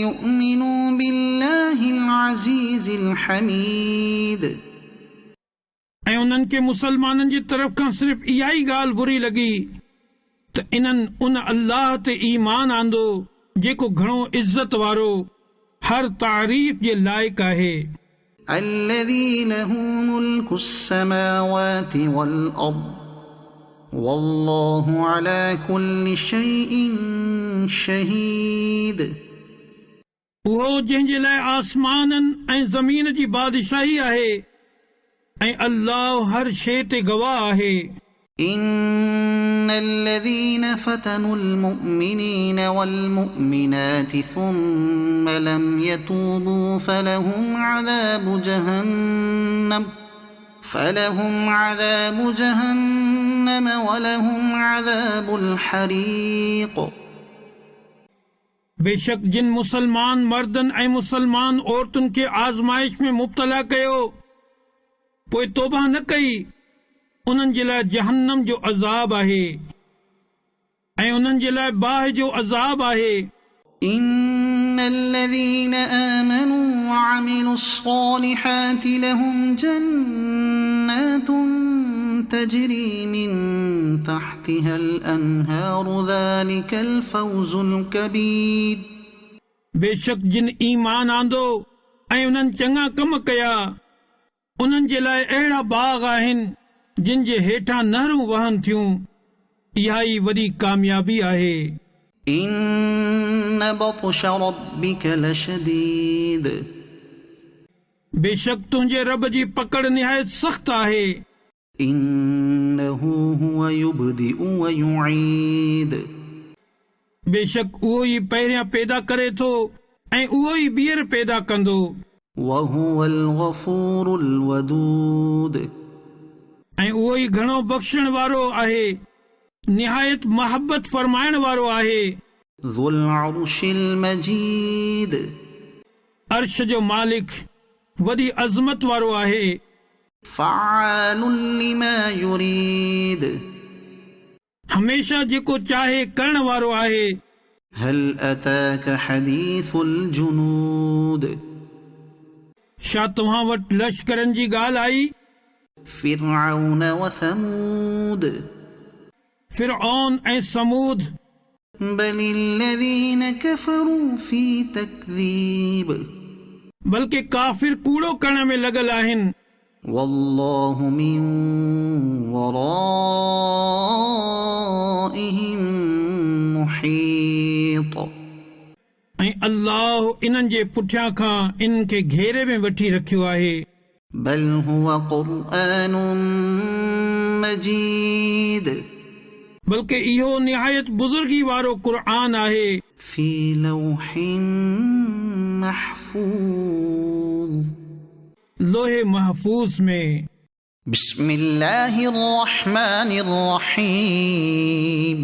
يؤمنوا بالله العزيز الحميد ऐं उन्हनि खे मुसलमाननि जी तरफ़ खां सिर्फ़ इहा ई ॻाल्हि बुरी लॻी त इन्हनि उन अल्लाह ते ईमान आंदो जेको घणो इज़त वारो हर तारीफ़ जे लाइक़ आहे। الذي له ملك السماوات والأرض والله على كل شيء شهيد उहो जंहिंजे लाइ आसमाननि ऐं ज़मीन जी बादशाही आहे ऐं अल्लाह हर शइ ते गवाह आहे। إن الذين فتنوا المؤمنين والمؤمنات ثم لم يتوبوا فلهم عذاب جهنم ولهم عذاب الحريق बेशक जिन मुसलमान मर्दनि ऐं मुसलमान औरतुनि खे आज़माइश में मुब्तला कयो पोइ तौबा न कई उन्हनि जे लाइ जहन्नम जो अज़ाब आहे ऐं उन्हनि जे लाइ बाहि जो अज़ाब आहे। إن الذين آمنوا وعملوا الصالحات لهم جنات تجري من تحتها الأنهار ذلك الفوز الكبير बेशक जिन ईमान आंदो ऐं उन्हनि चङा कम कया उन्हनि जे लाइ अहिड़ा बाग़ आहिनि जिन जे हेठां नहरूं वहनि थियूं। इहा ई वॾी कामयाबी आहे। إن بطش ربك لشديد बेशक तुंहिंजे रब जी पकड़ निहायत सख़्त आहे। إنه هو يبدئ ويعيد बेशक उहो ई पहिरियां पैदा करे थो ऐं उहो ई ॿीहर पैदा कंदो। وهو الغفور الودود ऐं उहो ई घणो बख़्शण वारो आहे निहायत मोहब्बत फरमाइण वारो आहे। ذو العرش المجيد अर्श जो मालिक वॾी अज़मत वारो आहे। فعال لما يريد हमेशा जेको चाहे करण वारो आहे। هل أتاك حديث الجنود छा तव्हां वटि लश्करनि जी ॻाल्हि आई? فرعون وثمود फिरऔन ऐं समूद। بل الذين كفروا في تكذيب बल्कि काफ़िर कूड़ो करण में लॻल आहिनि। والله من ورائهم محيط ऐं अल्लाह इन्हनि जे पुठियां खां इन्हनि खे घेरे में वठी रखियो आहे। بل هو قرآن مجيد बल्कि इहो निहायत बुज़ुर्गी वारो क़ुर्आन आहे। في لوح محفوظ लोहे महफूज़ में। بسم الله الرحمن الرحيم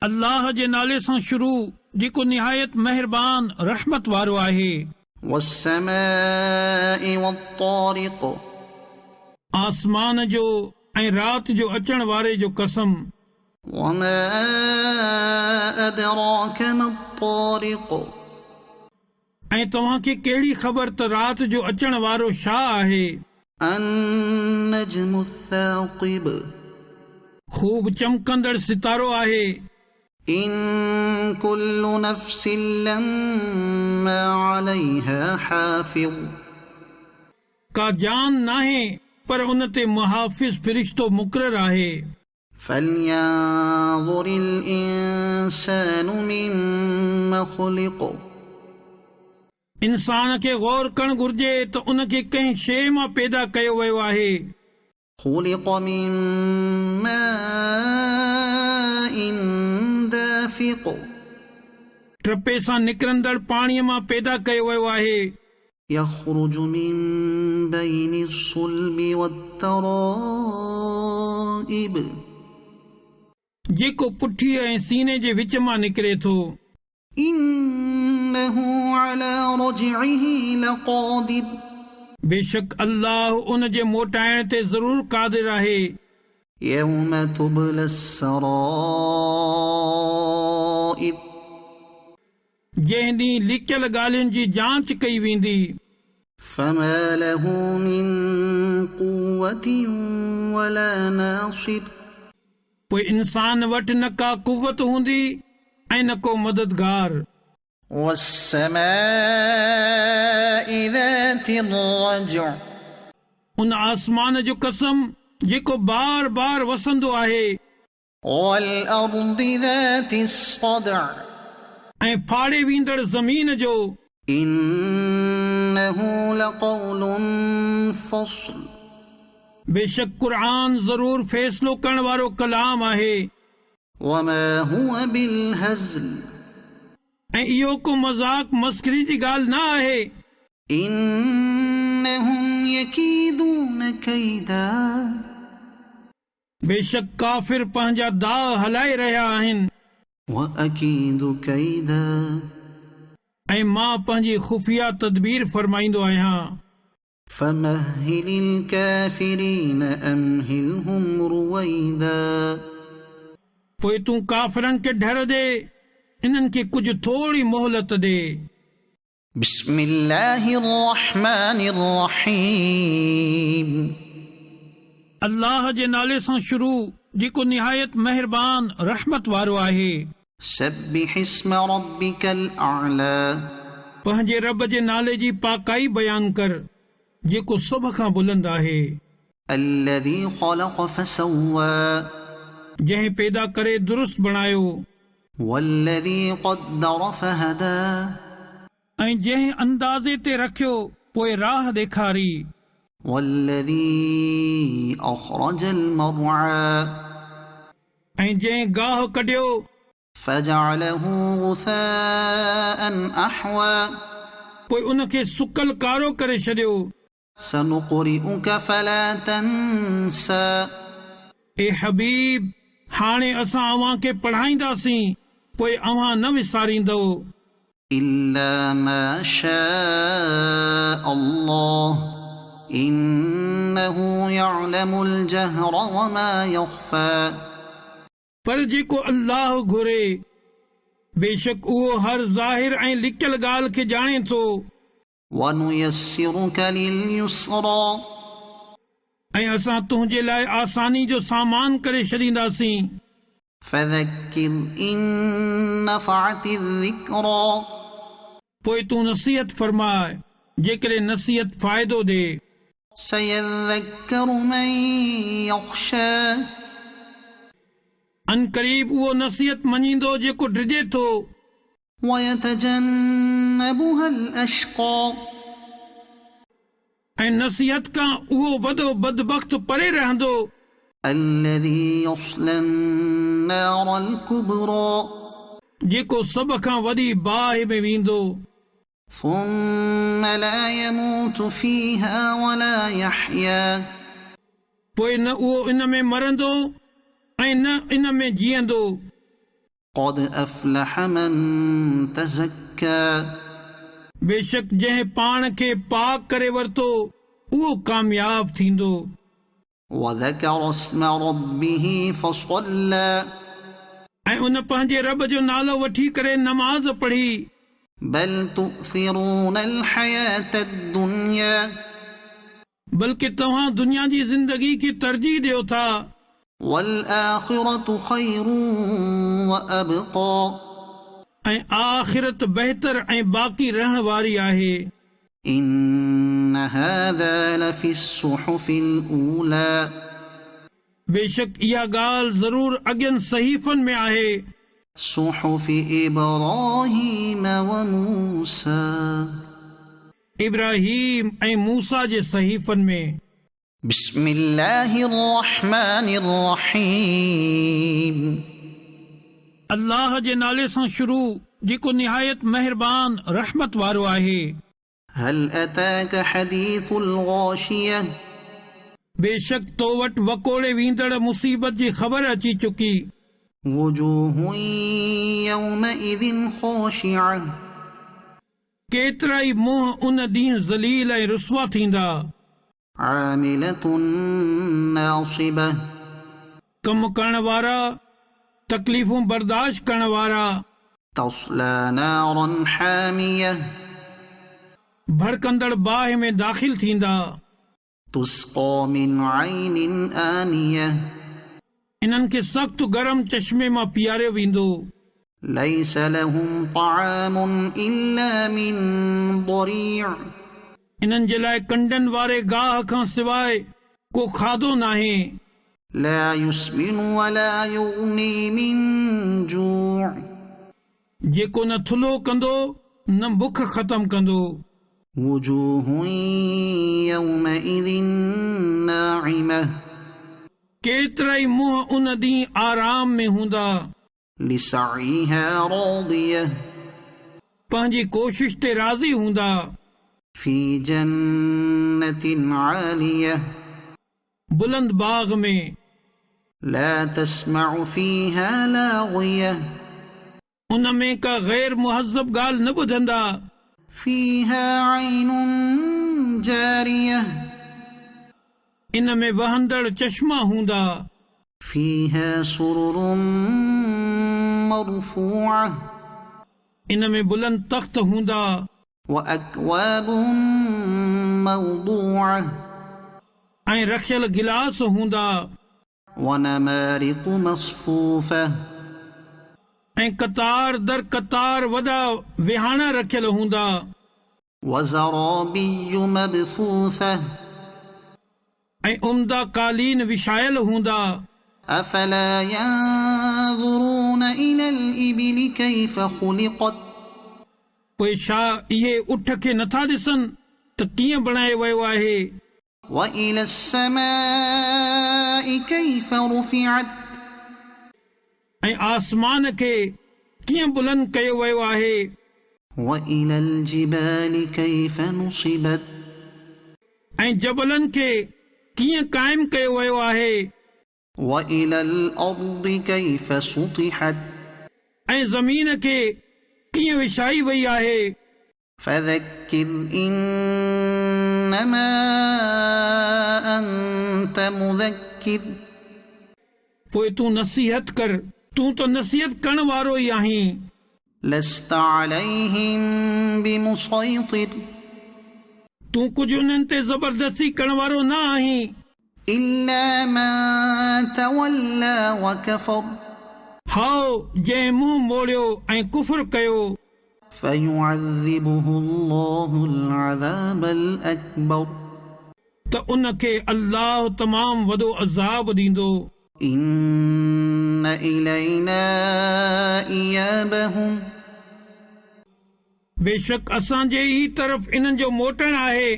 अल्लाह जे नाले सां शुरू जेको निहायत महिरबान रहमत वारो आहे। والسماء والطارق आसमान जो ऐं रात जो अचण वारे जो कसम। وما أدراك ما الطارق ऐं तव्हां खे कहिड़ी ख़बर त रात जो अचण वारो छा आहे? النجم الثاقب खूब चमकंदड़ सितारो आहे। إن كل نفس لما عليها حافظ का जान नाहे पर उन ते मुहाफ़िज़ फ़रिश्तो मुक़ररु आहे। فلينظر الإنسان مما خلق इंसान खे गौर करणु घुर्जे त उन खे कंहिं शइ मां पैदा कयो वियो आहे। خلق من ماء دافق ट्रपे सां निकिरंदड़ पाणीअ मां पैदा कयो वियो आहे। يخرج من بين الصلب والترائب जेको पुठी ऐं सीने जे विच मां निकिरे थो। إنه على رجعه لقادر बेशक अल्लाह उन जे मोटाइण ते ज़रूर क़ादिर आहे। يوم تبلى السرائر जंहिं ॾींहुं लिकियल ॻाल्हियुनि जी जांच कई वेंदी। فما له من قوة ولا ناصر पोइ इंसान वटि न का कुवत हूंदी ऐं न को मददगार। والسماء ذات الرجع उन आसमान जो कसम जेको बार बार वसंदो आहे। والأرض ذات الصدع ऐं फाड़े वेंदड़ ज़मीन जो। إنه لقول فصل बेशक क़ुर्आन ज़रूर फ़ैसिलो करण वारो कलाम आहे। وما هو بالهزل ऐं इहो को मज़ाक मस्खरी जी ॻाल्हि न आहे। إنهم يكيدون كيدا बेशक काफ़िर पंहिंजा दाव हलाए रहिया आहिनि। وأكيد كيدا ऐं मां पंहिंजी ख़ुफ़िया तदबीर फरमाईंदो आहियां। فمهل الكافرين أمهلهم رويدا पोइ तूं काफ़िरनि खे ढर ॾे, इन्हनि खे कुझु थोरी मोहलत ॾे। بسم الله الرحمن الرحيم अल्लाह जे नाले सां शुरू जेको निहायत महिरबान रहमत वारो आहे। سبح اسم ربك الأعلى पंहिंजे रब जे नाले जी पाकाई बयान कर जेको सभ खां बुलंद आहे। الذي خلق فسوى जंहिं पैदा करे दुरुस्त बणायो। والذي قدر فهدى ऐं जंहिं अंदाज़े ते रखियो पोइ राह ॾेखारी। والذي أخرج المرعى ऐं जंहिं गाह कढियो فجعله غثاء أحوى पोइ उन खे सुकल कारो करे छॾियो। سنقرئك فلا تنسى ए हबीब, हाणे असां अव्हां खे पढ़ाईंदासीं पोइ अव्हां न विसारींदो। إلا ما شاء الله إنه يعلم الجهر وما يخفى पर जेको अल्लाह घुरे बेशक उहो हर ज़ाहिर ऐं लिकियल ॻाल्हि खे ॼाणे थो। ونيسرك لليسرى ऐं असां तुंहिंजे लाइ आसानी जो सामान करे छॾींदासीं। فذكر إن نفعت الذكرى पोइ तूं नसीहत फरमाए जेकॾहिं नसीहत फ़ाइदो ॾे। سيذكر من يخشى अनक़रीब उहो नसीहत मञींदो जेको डिॼे थो। ويتجنبها الأشقى ऐं नसीहत खां उहो वॾो बदबख़्त परे रहंदो الذي يصلى النار الكبرى जेको सभ खां वॾी बाहि में वेंदो। ثم لا يموت فيها ولا يحيا पोइ न उहो इन में मरंदो ऐं न इन में जीअंदो। قد أفلح من تزكى बेशक जंहिं पाण खे पाक करे वरितो उहो कामयाब थींदो। وذكر اسم ربه فصلى ऐं उन पंहिंजे रब जो नालो वठी करे नमाज़ पढ़ी। بل تؤثرون الحياة الدنيا बल्कि तव्हां दुनिया जी ज़िंदगी खे तरजीह ॾियो था। والآخرة خير وأبقى ऐं आख़िरत बहितर ऐं बाक़ी रहण वारी आहे। إن هذا لفي الصحف الأولى बेशक इहा ॻाल्हि ज़रूर अॻियनि सहीफ़नि में आहे। صحف إبراهيم وموسى इब्राहीम ऐं मूसा जे सहीफ़नि में। بسم الله الرحمن الرحيم अल्लाह जे नाले सां शुरू जेको निहायत महिरबान रहमत वारो आहे। هل أتاك حديث الغاشية बेशक तो वटि वकोड़े वींदड़ मुसीबत जी ख़बर अची चुकी। وجوه يومئذ خاشعة केतिरा ई मुंहं उन ॾींहुं ज़लील ऐं रुसवा थींदा। عاملة ناصبة कम करण वारा तकलीफ़ूं बर्दाश्त करण वारा। تصلى نارا حامية भड़कंदड़ बाहि में दाख़िल थींदा। تسقى من عين آنية इन्हनि खे सख़्तु गरम चश्मे मां पीआरियो वेंदो। ليس لهم طعام إلا من ضريع इन्हनि जे लाइ कंडनि वारे गाह खां सवाइ को खाधो नाहे। لا يسمن ولا يغني من جوع जेको न थुलो कंदो न बुख ख़तमु कंदो। وجوه يومئذ ناعمة केतिरा ई मुंहं उन ॾींहुं आराम में हूंदा। لسعيها راضية पंहिंजी कोशिश ते राज़ी हूंदा। في جنة عالية बुलंद बाग में لا تسمع فيها لاغية उन में का गैर मुहज़्ज़ब ॻाल्हि न ॿुधंदा। فيها عين جارية इन में वहंदड़ चश्मा हूंदा। فيها سرر مرفوعة इन में बुलंद तख्त हूंदा। وأكواب موضوعة ऐं रखियल गिलास हूंदा। ونمارق مصفوفة ऐं कतार दर कतार वॾा विहाणा रखियल हूंदा। وزرابي مبثوثة ऐं उम्दा कालीन विछायल हूंदा। أفلا ينظرون إلى الإبل كيف خلقت पोइ छा इहे उठ खे नथा ॾिसनि त कीअं बणायो वियो आहे। وإلى السماء كيف رفعت ऐं आसमान खे कीअं बुलंद कयो वियो आहे। وإلى الجبال كيف نصبت ऐं जबलनि खे कीअं क़ाइमु कयो वियो आहे। وإلى الأرض كيف سطحت ऐं ज़मीन खे कीअं विछाई वई आहे। فذكر إنما أنت مذكر पोइ तूं नसीहत कर, तूं त नसीहत करण वारो ई आहीं। لست عليهم بمسيطر तूं कुझु उन्हनि ते ज़बरदस्ती करण वारो न आहीं إلا من تولى وكفر हाओ जंहिं मुंहुं मोड़ियो ऐं कुफर कयो فيعذبه الله العذاب الأكبر त उन खे अल्लाह तमामु वॾो अज़ाब ॾींदो إن إلينا إيابهم बेशक असांजे ई तरफ़ इन्हनि जो मोटणु आहे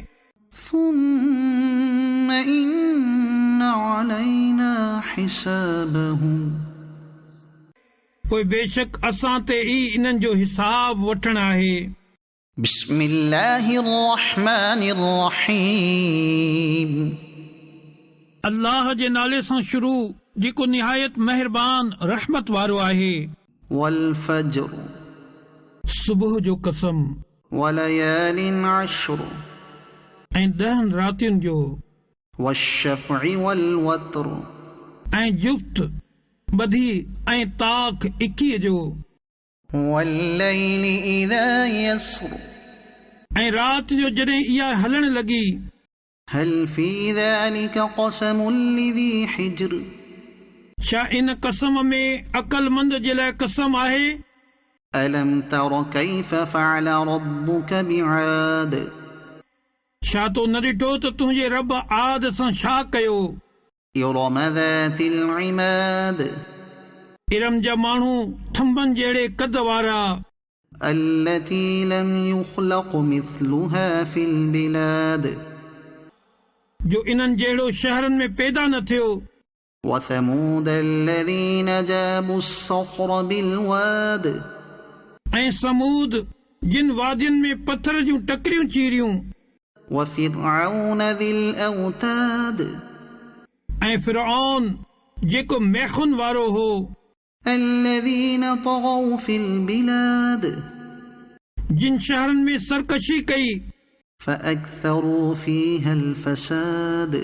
ثم إن علينا حسابهم पोइ बेशक असां ते ई इन्हनि जो हिसाब वठणु आहे بسم الله الرحمن الرحيم अल्लाह जे नाले सां शुरू जेको निहायत महिरबान रहमत वारो आहे والفجر सुबुह जो कसम وليال عشر ऐं 10 रातियुनि जो والشفع والوتر ऐं जुफ्त ॿधी ऐं ताक 21 जो والليل إذا يسر ऐं राति जो जॾहिं इहा हलण लॻी هل في ذلك قسم لذي حجر छा इन कसम में अक़लमंद जे लाइ कसम आहे ألم تر كيف فعل ربك بعاد छा तो न ॾिठो त तुंहिंजे रब आद सां छा कयो إرم ذات العماد इरम जा माण्हू थंभनि जहिड़े कद वारा التي لم يخلق مثلها في البلاد जो इन्हनि जहिड़ो शहरनि में पैदा न थियो وثمود الذين جابوا الصخر بالواد ऐं समूद जिन वादियुनि में पत्थर जूं टकरियूं चीरियूं وفرعون ذي الأوتاد ऐं फिरऔन जेको मेखुन वारो हो الذين طغوا في البلاد जिन शहरनि में सरकशी कई فأكثروا فيها الفساد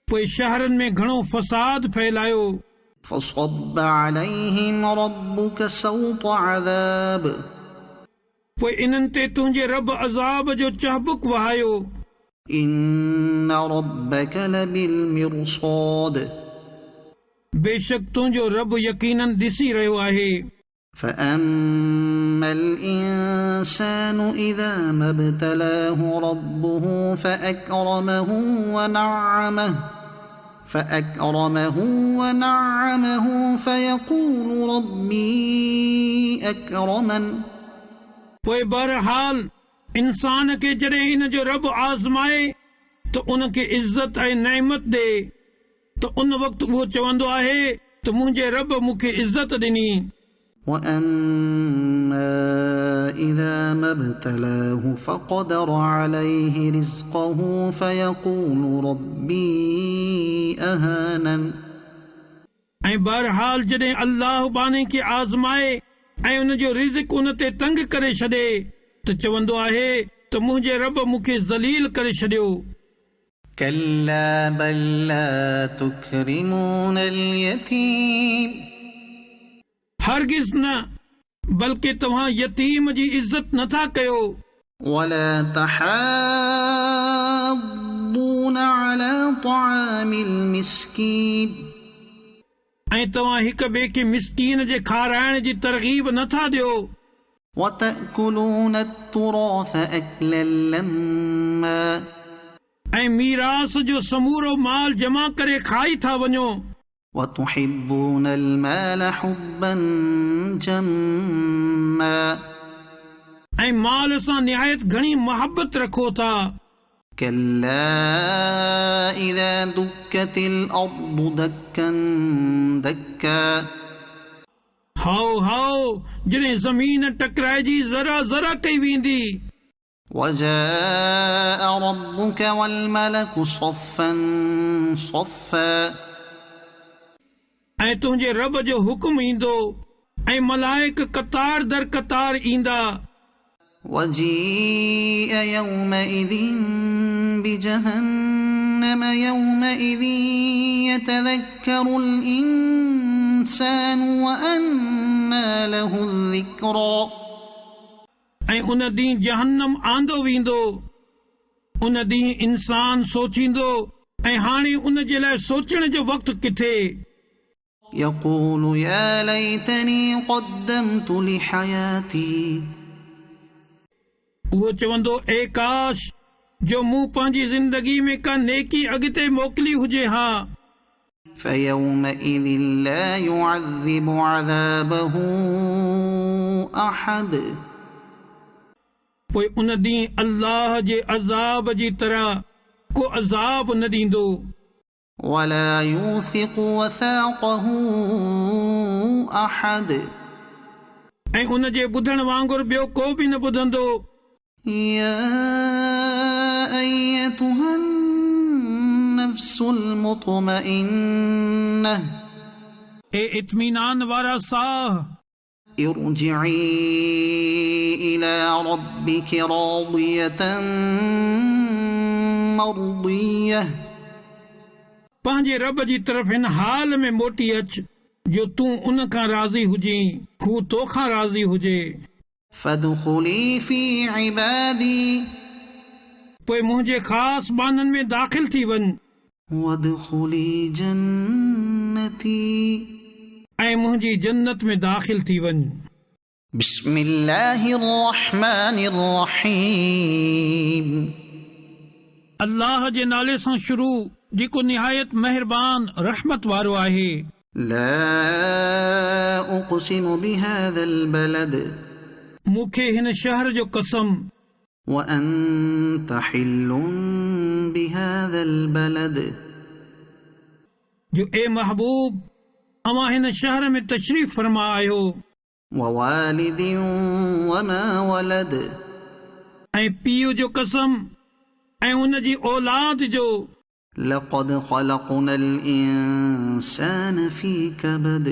पोइ शहरनि में घणो फसाद फैलायो فصب عليهم ربك سوط عذاب पोइ इन्हनि ते तुंहिंजे रब अज़ाब जो चहबुक वहायो إن ربك لبالمرصاد बेशक तुंहिंजो रब यकीनन ॾिसी रहियो आहे فأما الإنسان إذا ما ابتلاه ربه فأكرمه ونعمه فيقول ربي أكرمن पोइ बहरहाल इंसान खे जॾहिं इन जो रब आज़माए त उन खे इज़त ऐं नेमत ॾे त उन वक़्तु उहो चवंदो आहे त मुंहिंजे रब मूंखे इज़त ॾिनी وأما إذا ما ابتلاه فقدر عليه رزقه فيقول ربي أهانن ऐं बहरहाल जॾहिं अल्लाह बानी खे आज़माए ऐं उन जो रिज़्क़ उन ते तंग करे छॾे त चवंदो आहे त मुंहिंजे रब मूंखे ज़लील करे छॾियो كلا بل لا تكرمون اليتيم हरगिज़ न बल्कि तव्हां यतीम जी इज़त नथा कयो ولا تحاضون على طعام المسكين ऐं तव्हां हिक ॿिए खे मिसकीन जे खाराइण जी तरग़ीब नथा ॾियो وتأكلون التراث أكلا لما ऐं मीरास जो समूरो माल जमा करे खाई था वञो وتحبون المال حبا جما ऐं माल सां निहायत घणी मोहबत रखो था كلا إذا دكت الأرض دكا دكا हाओ हाओ जॾहिं ज़मीन टकराइजी ज़रा ज़रा कई वेंदी وجاء ربك والملك صفا صفا ऐं तुंहिंजे रब जो हुकुम ईंदो ऐं मलाइक कतार दर कतार ईंदा وجيء يومئذ بجهنم يومئذ يتذكر الإنسان وأنى أنى له الذكرى ऐं उन ॾींहुं जहन्नम आंदो वेंदो। उन ॾींहुं इंसान सोचींदो ऐं हाणे उन जे लाइ सोचण जो वक़्तु किथे। يقول يا ليتني قدمت لحياتي उहो चवंदो ए काश जो मूं पंहिंजी ज़िंदगी में का नेकी अॻिते मोकिली हुजे हा। فيومئذ لا يعذب عذابه أحد पोइ उन ॾींहुं अल्लाह जे अज़ाब जी तरह को अज़ाब न ॾींदो। ولا يوثق وثاقه أحد ऐं उन जे ॿुधण वांगुरु ॿियो को बि न ॿुधंदो। يا أيتها النفس المطمئنة ए इत्मीनान वारा साह, ارجعي إلى ربك راضية مرضية पंहिंजे रब जी तरफ़ हिन हाल में मोटी अच जो तूं उन खां राज़ी हुजीं, हू तोखां राज़ी हुजे। فادخلي في عبادي पोइ मुंहिंजे ख़ासि बाननि में दाख़िल थी वञ وادخلي جنتي ऐं मुंहिंजी जन्नत में दाख़िल थी वञ। بسم الله الرحمن الرحيم अल्लाह जे नाले सां शुरू जेको निहायत महिरबान रहमत वारो आहे। لا أقسم بهذا البلد मूंखे हिन शहर जो कसम وأنت حل بهذا البلد जो ए महबूब अवां हिन शहर में तशरीफ़ फरमा आयो। ووالد وما ولد ऐं पीउ जो कसम ऐं उन जी औलाद जो। لقد خلقنا الإنسان في كبد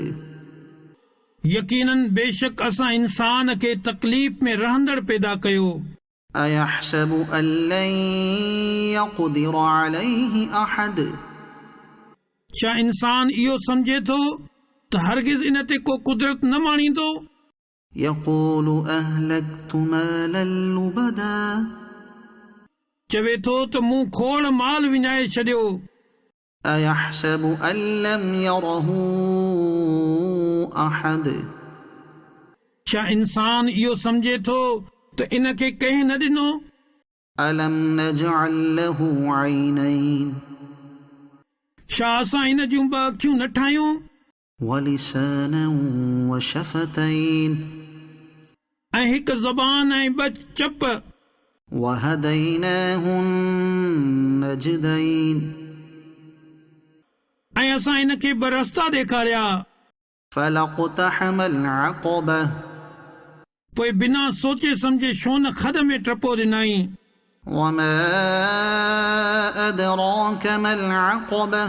यकीनन बेशक असां इंसान खे तकलीफ़ में रहंदड़ पैदा कयो। أيحسب أن لن يقدر عليه أحد छा इंसान इहो सम्झे थो त हरगिज़ इन ते को कुदरत न माणींदो। يقول أهلكت مالا لبدا चवे थो त मूं खोड़ माल विञाए छॾियो। أيحسب أن لم يره أحد छा इंसान इहो सम्झे थो त इन खे कंहिं न ॾिनो। ألم نجعل له عينين छा असां इन जूं ॿ अखियूं न ठाहियूं ولسانا وشفتين ऐं हिकु ज़बान ऐं ॿ चप وهديناه النجدين ऐं असां इन खे ॿ रस्ता ॾेखारिया। فلاقتحم العقبة पोइ बिना सोचे सम्झे छो न खॾ में टपो ॾिनई। وما أدراك ما العقبة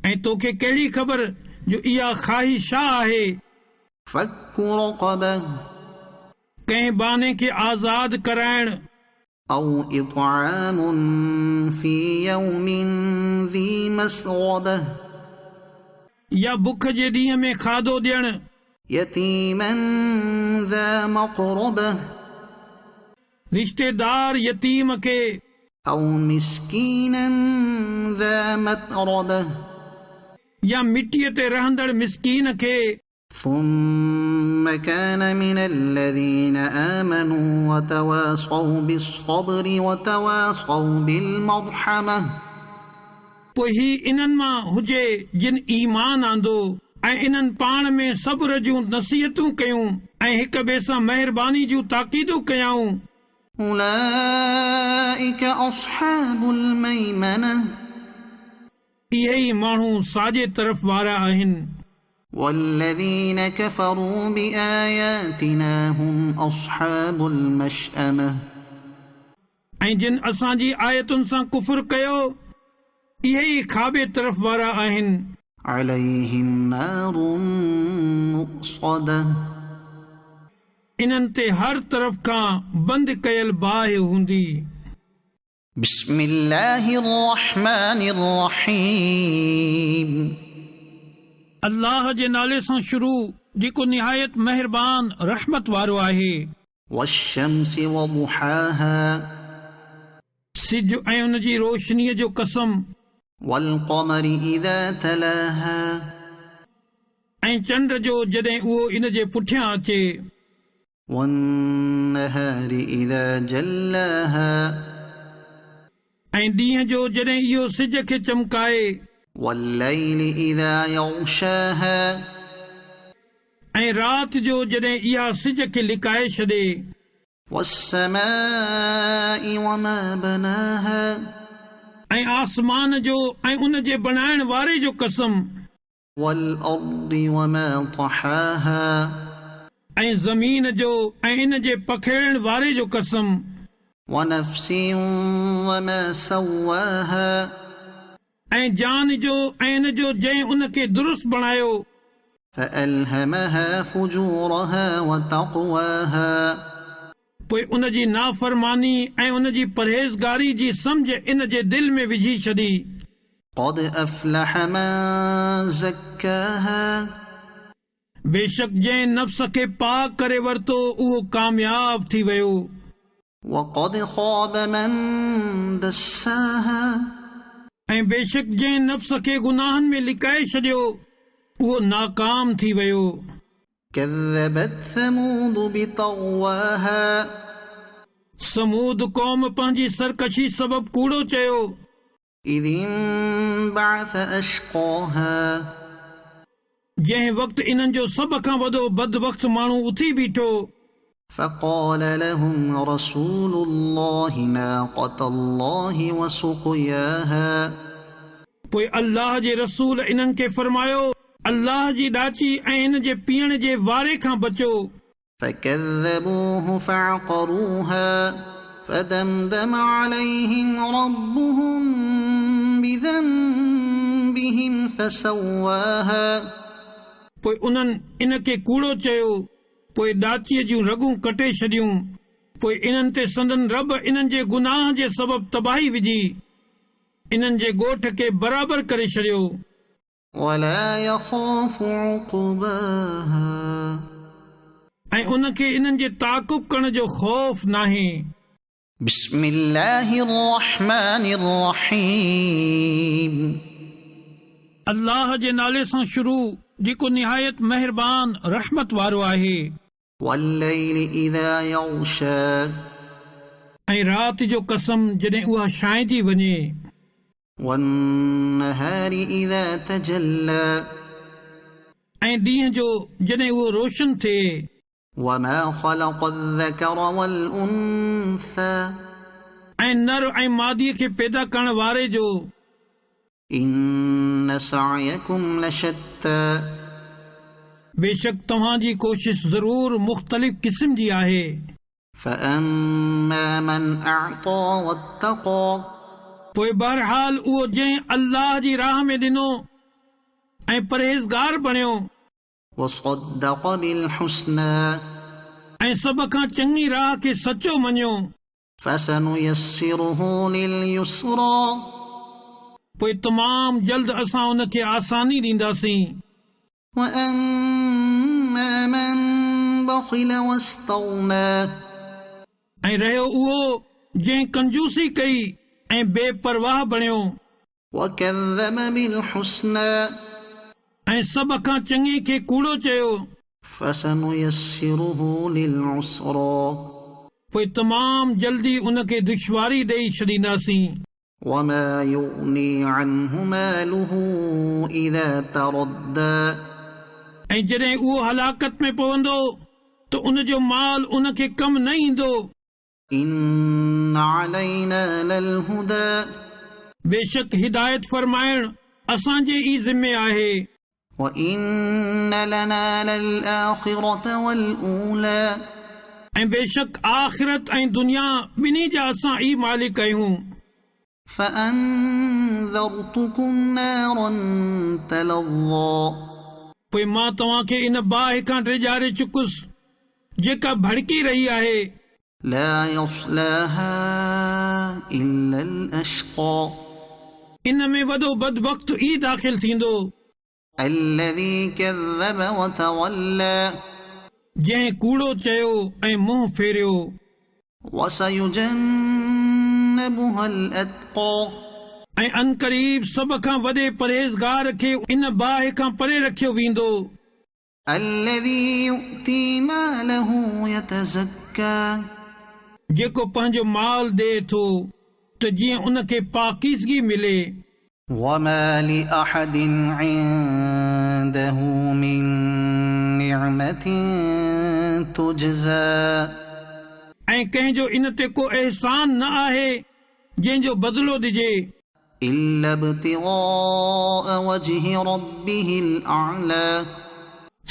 ऐं तोखे कहिड़ी ख़बर जो इहा खाही छा आहे। فك رقبة कंहिं बाने खे आज़ाद कराइण أو إطعام في يوم ذي مسغبة या बुख जे ॾींहं में खाधो ॾियण। يتيما ذا مقربة रिश्तेदार यतीम खे أو مسكينا ذا متربة या मिटीअ ते रहंदड़ मिसकीन खे। ثم كان من الذين آمنوا وتواصوا بالصبر وتواصوا بالمرحمة पोइ ही इन्हनि मां हुजे जिन ईमान आंदो ऐं इन्हनि पाण में सब्र जूं नसीहतूं कयूं ऐं हिक ॿिए सां महिरबानी जूं ताक़ीदूं कयाऊं। أولئك أصحاب الميمنة इहे ई माण्हू साॼे तरफ़ वारा आहिनि। والذين كفروا بآياتنا هم أصحاب المشأمة ऐं जिन असांजी आयतुनि सां कुफ़ुर कयो इहे ई खाॿे तरफ़ वारा आहिनि। عليهم نار مؤصدة इन्हनि ते हर तरफ़ खां बंदि कयल बाहि हूंदी। بسم الله الرحمن الرحيم अल्लाह जे नाले सां शुरू जेको निहायत महिरबान रहमत वारो आहे। والشمس وضحاها सिज ऐं उन जी रोशनीअ जो कसम, والقمر إذا تلاها ऐं चंड जो जॾहिं उहो इन जे पुठियां अचे, والنهار إذا جلاها ऐं ॾींहं जो जॾहिं इहो सिज खे चमकाए, والليل إذا يغشاها ऐं राति जो जॾहिं इहा सिज खे लिकाए छॾे, والسماء وما بناها ऐं आसमान जो ऐं उन जे बणाइण वारे जो कसम, والأرض وما طحاها ऐं ज़मीन जो ऐं इन जे पखेड़ण वारे जो कसम, ونفس وما سواها ऐं जान जो ऐं इन जो जंहिं उन खे दुरुस्त बणायो, فألهمها فجورها وتقواها पोइ उन जी नाफ़रमानी ऐं उन जी परहेज़गारी जी सम्झ इन जे दिल में विझी छॾी। قد أفلح من زكاها बेशक जंहिं नफ़्स खे पाक करे वरितो उहो कामयाब थी वियो, وقد خاب من دساها ऐं बेशक जंहिं नफ़्स खे गुनाहनि में लिकाए छॾियो उहो नाकाम थी वियो। كذبت ثمود بطغواها समूद क़ौम पंहिंजी सरकशी सबबु कूड़ो चयो, إذ انبعث أشقاها जंहिं वक़्तु इन्हनि जो सभ खां वॾो बदबख़्त माण्हू उथी बीठो, فقال لهم رسول الله ناقة الله وسقياها पोइ अल्लाह जे रसूल इन्हनि खे फरमायो, अल्लाह जी ॾाची ऐं इन जे पीअण जे वारे खां बचो। فكذبوه فعقروها فدمدم عليهم ربهم بذنبهم فسواها पोइ उन्हनि इन खे कूड़ो चयो, पोइ ॾाचीअ जूं रगूं कटे छॾियूं, पोइ इन्हनि ते संदन रब इन्हनि जे गुनाह जे सबबु तबाही विझी इन्हनि जे ॻोठ खे बराबरि करे छॾियो। ولا يخاف عقباها ऐं उन खे इन्हनि जे ताक़ुब करण जो ख़ौफ़ नाहे। بسم الله الرحمن الرحيم अल्लाह जे नाले सां शुरू जेको निहायत महिरबान रहमत वारो आहे। والليل إذا يغشى ऐं राति जो कसम जॾहिं उहा छांइजी वञे, والنهار إذا تجلى ऐं ॾींहं जो जॾहिं उहो रोशन थिए, وما خلق الذكر والأنثى ऐं नर ऐं मादीअ खे पैदा करण वारे जो, إن سعيكم لشتى बेशक तव्हांजी कोशिश ज़रूर मुख़्तलिफ़ क़िस्म जी आहे। فأما من أعطى واتقى पोइ बहरहाल उहो जंहिं अल्लाह जी राह में ॾिनो ऐं परहेज़गार बणियो, وصدق بالحسنى ऐं सभ खां चङी राह खे सचो मञियो, فسنيسره لليسرى पोइ तमामु जल्द असां उन खे आसानी ॾींदासीं। وأما من بخل واستغنى ऐं रहियो उहो जंहिं कंजूसी कई ऐं बेपरवाह बणियो, وكذب بالحسنى ऐं सभ खां चङे खे कूड़ो चयो, فسنيسره للعسرى पोइ तमामु जल्दी उन खे दुश्वारी ॾेई छॾींदासीं। وما يغني عنه ماله إذا تردى ऐं जॾहिं उहो हलाकत में पवंदो त उन जो माल उन खे कमु न ईंदो। إن علينا للهدى बेशक हिदायत फरमाइण असांजे ई ज़िम्मे आहे। وإن لنا للآخرة والأولى ऐं बेशक आख़िरत ऐं दुनिया ॿिन्ही जा असां ई मालिक आहियूं। فأنذرتكم نارا تلظى पोइ मां तव्हांखे इन बाहि खां ॾेजारे चुकुसि जेका भड़की रही आहे। لا يصلاها إلا الأشقى इन में वॾो बदबख़्त ई दाख़िल थींदो الذي كذب وتولى जंहिं कूड़ो चयो ऐं मुंहुं फेरियो وسيجنبها الأتقى ऐं अनकरीब सभ खां वॾे परहेज़गार खे इन बाहि खां परे रखियो वेंदो الذي يؤتي ماله يتزكى जेको पंहिंजो माल ॾे थो त जीअं उनखे पाकीज़गी मिले وما لأحد عنده من نعمة تجزى ऐं कंहिंजो इन ते को एहसान न आहे जंहिंजो बदिलो ॾिजे إلا ابتغاء وجه ربه الأعلى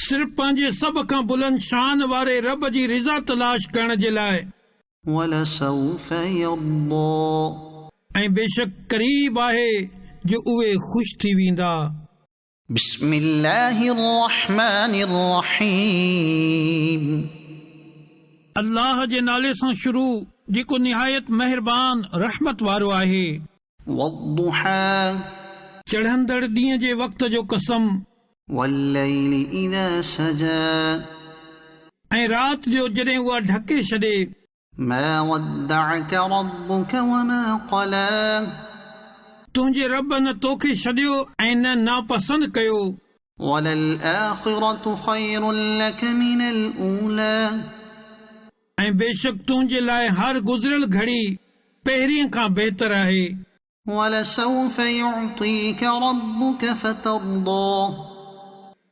सिर्फ़ पंहिंजे सभ खां बुलंद शान वारे रब जी रिज़ा तलाश करण जे लाइ ولسوف يرضى ऐं बेशक क़रीब आहे जो उहे ख़ुशि थी वेंदा بسم الله الرحمن الرحيم अल्लाह जे नाले सां शुरू जेको निहायत महिरबान रहमत वारो आहे والضحى चढ़ंदड़ ॾींहं जे वक़्त जो कसम والليل إذا سجى ऐं राति जो जॾहिं उहा ढके छॾे ما ودعك ربك وما قلى तुंहिंजे रब न तोखे छॾियो ऐं न नापसंद कयो وللآخرة خير لك من الأولى ऐं बेशक तुंहिंजे लाइ हर गुज़िरियल घड़ी पहिरीं खां बहितर आहे ولسوف يعطيك ربك فترضى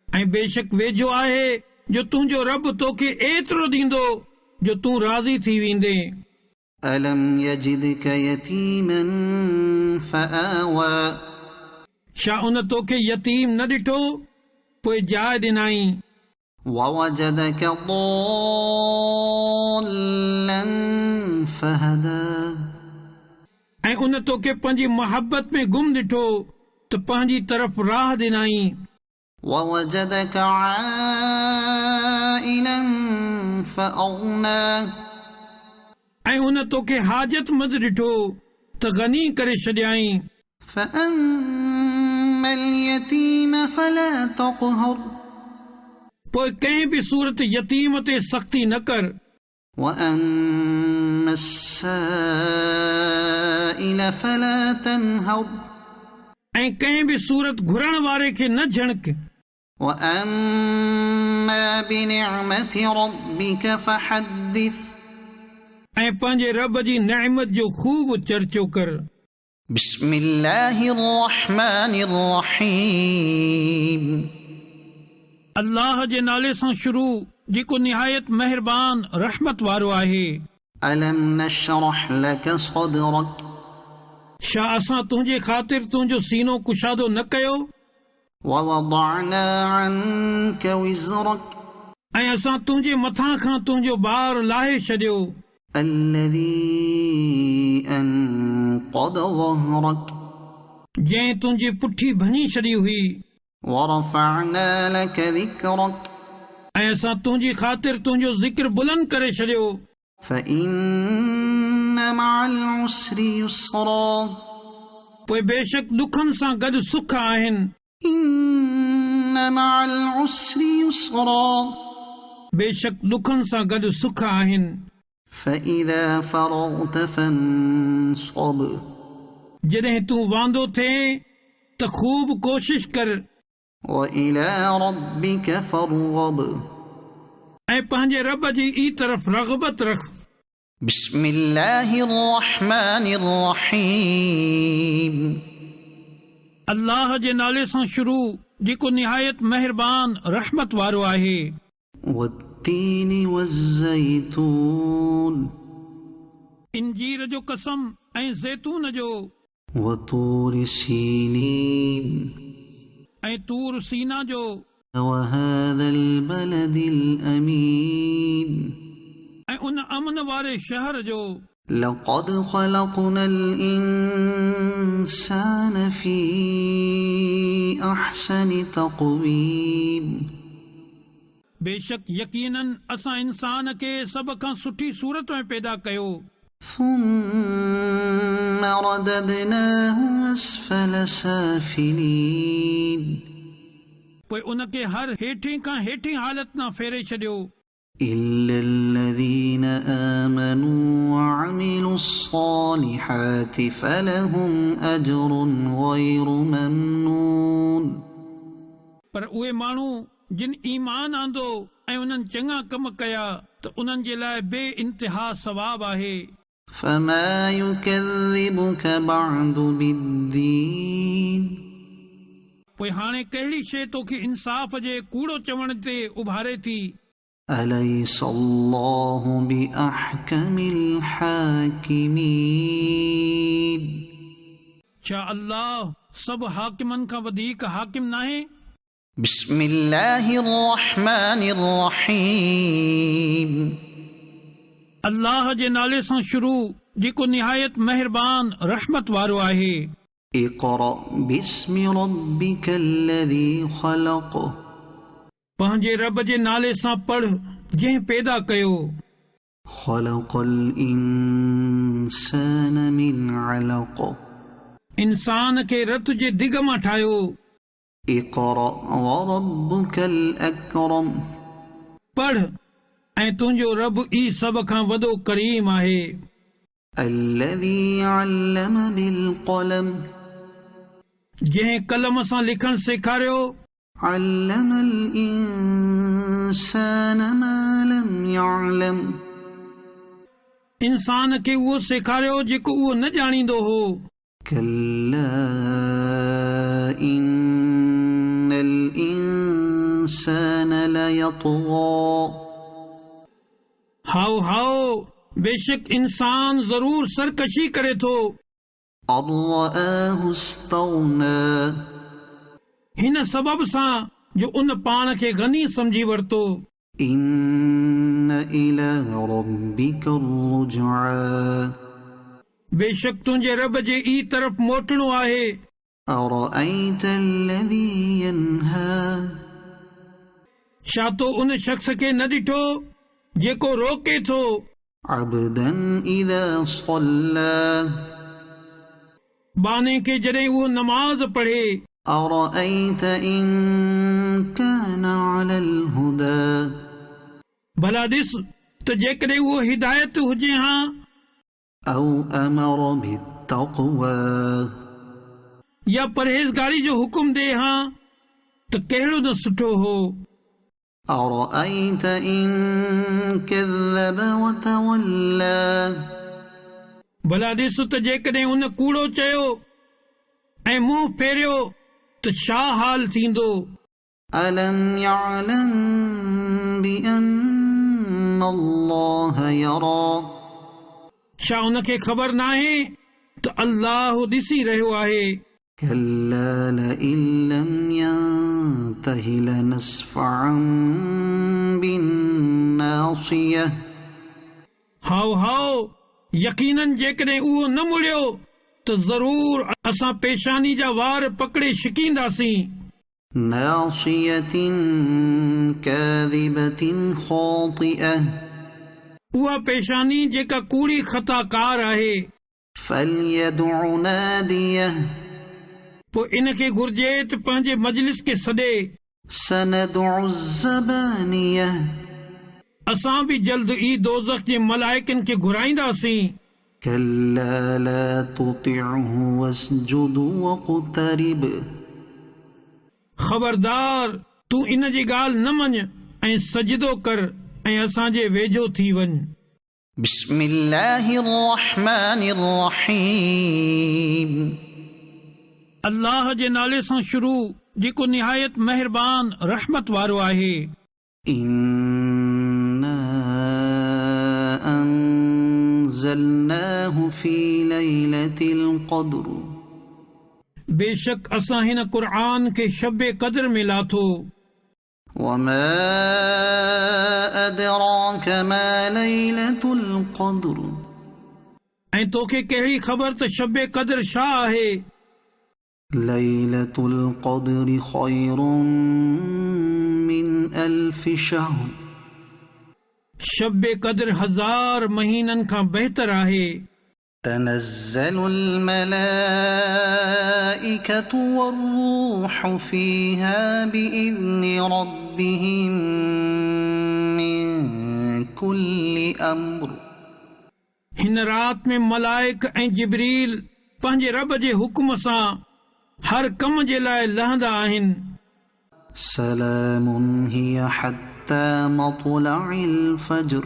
ऐं बेशक वेझो आहे जो तुंहिंजो रब तोखे एतिरो ॾींदो जो तूं राज़ी थी वेंदे ألم يجدك يتيما فآوى छा उन तोखे यतीम न ॾिठो पोइ जाइ ॾिनाई ووجدك ضالا فهدى ऐं उन तोखे पंहिंजी मोहबत में गुम ॾिठो त पंहिंजी तरफ़ राह ॾिनाई ووجدك عائلا فأغنى ऐं उन तोखे हाजतमंद ॾिठो त गनी करे छॾियाई فأما اليتيم فلا تقهر पोइ कंहिं बि सूरत यतीम ते सख़्ती न कर وأما السائل فلا تنهر ऐं कंहिं बि सूरत घुरण वारे खे न झणक وأما بنعمة ربك فحدث ऐं पंहिंजे रब जी नेमत जो ख़ूब चर्चो कर بسم الله الرحمن الرحيم अल्लाह जे नाले सां शुरू जेको निहायत महिरबान रहमत वारो आहे ألم نشرح لك صدرك छा असां तुंहिंजे ख़ातिर तुंहिंजो सीनो कुशादो न कयो ووضعنا عنك وزرك ऐं असां तुंहिंजे मथां खां तुंहिंजो ॿार लाहे छॾियो الذي أنقض ظهرك जंहिं तुंहिंजी पुठी भञी छॾी हुई ورفعنا لك ذكرك ऐं असां तुंहिंजी ख़ातिर तुंहिंजो ज़िक्र बुलंद करे छॾियो فإن مع العسر يسرا पोइ बेशक दुखनि सां गॾु सुख आहिनि إن مع العسر يسرا बेशक दुखनि सां गॾु सुख आहिनि فإذا فرغت فانصب जॾहिं तूं वांदो थिए त ख़ूब कोशिश कर وإلى ربك فارغب ऐं पंहिंजे रब जी ई तरफ़ रग़बत रख بسم الله الرحمن الرحيم अल्लाह जे नाले सां शुरू जेको निहायत महिरबान रहमत वारो आहे والتين والزيتون इंजीर जो कसम ऐं ज़ैतून जो وطور سينين ऐं तूर सीना जो وهذا البلد الأمين ऐं उन अमन वारे शहर जो لقد خلقنا الإنسان في أحسن تقويم बेशक यकीनन असां इंसान खे सभ खां सुठी सूरत में पैदा कयो ثم رددناه أسفل سافلين पोइ उनखे हर हेठीं खां हेठीं हालत न फेरे छॾियो إلا الذين آمنوا وعملوا الصالحات فلهم أجر غير ممنون पर उहे माण्हू जिन ईमान आंदो ऐं उन्हनि चङा कम कया त उन्हनि जे लाइ बे इंतिहा सवाब आहे فما يكذبك بعد بالدين पोइ हाणे कहिड़ी शइ तोखे इंसाफ़ जे कूड़ो चवण ते उभारे थी أليس الله بأحكم الحاكمين छा अल्लाह सभु हाकिमनि खां वधीक हाकिम नाहे بسم الله الرحمن الرحيم अल्लाह जे नाले सां शुरू जेको निहायत महिरबान रहमत वारो आहे اقرأ باسم ربك الذي خلق पंहिंजे रब जे नाले सां पढ़ जंहिं पैदा कयो خلق الإنسان من علق इंसान खे रत जे दिग मां ठाहियो اقرأ وربك الأكرم पढ़ ऐं तुंहिंजो रब ई सभ खां वॾो करीम आहे الذي علم بالقلم जंहिं कलम सां लिखण सेखारियो علم الإنسان ما لم يعلم इंसान खे उहो सेखारियो जेको उहो न ॼाणींदो हो كلا إن الإنسان ليطغى हाओ हाओ बेशक इंसान ज़रूर सरकशी करे थो أن رآه استغنى हिन सबब सां जो उन पाण खे गनी समझी वरितो إن إلى ربك الرجعى बेशक तुंहिंजे रब जे ई तरफ़ मोटणो आहे أرأيت الذي ينهى छा तो उन शख़्स खे न ॾिठो जेको रोके थो عبدا إذا صلى बाने खे जॾहिं उहो नमाज़ पढ़े أرأيت إن كان على الهدى भला ॾिस त जेकॾहिं उहो हिदायत हुजे हा أو أمر بالتقوى या परहेज़गारी जो हुकुम ॾे हा त कहिड़ो न सुठो हो أرأيت إن كذب وتولى भला ॾिस त जेकॾहिं उन कूड़ो चयो ऐं मुंहुं फेरियो त छा हाल थींदो ألم يعلم بأن الله يرى छा उनखे ख़बर नाहे त अल्लाह ॾिसी रहियो आहे كلا لئن لم ينته لنسفعا بالناصية हाओ हाओ यकीनन जेकॾहिं उहो न मुड़ियो त ज़रूर असां पेशानी जा वार पकड़े छिकींदासीं ناصية كاذبة خاطئة उहा पेशानी जेका कूड़ी ख़ताकार आहे فليدع ناديه पोइ इनखे घुर्जे त पंहिंजे मजलिस खे सॾे سندع الزبانية असां बि जल्द ई दोज़ख जे मलाइकनि खे घुराईंदासीं كلا لا تطعه واسجد واقترب ख़बरदार तूं इन जी ॻाल्हि न मञ ऐं सजदो कर ऐं असांजे वेझो थी वञ بسم الله الرحمن الرحيم अल्लाह जे नाले सां शुरू जेको निहायत महिरबान रहमत वारो आहे إنا أنزلناه في ليلة القدر बेशक असां हिन क़ुर खे शब क़द्र में लाथो وما أدراك ما ليلة القدر ऐं तोखे कहिड़ी ख़बर त शब क़द्र छा आहे ليلة القدر خير من 1000 شهر शब क़द्र 1000 महीननि खां बहितर आहे تنزل الملائكة والروح فيها بإذن ربهم من كل أمر हिन रात में मलाइक ऐं जिब्रील पंहिंजे रब जे हुक्म सां हर कम जे लाइ लहंदा आहिनि سلام هي حتى مطلع الفجر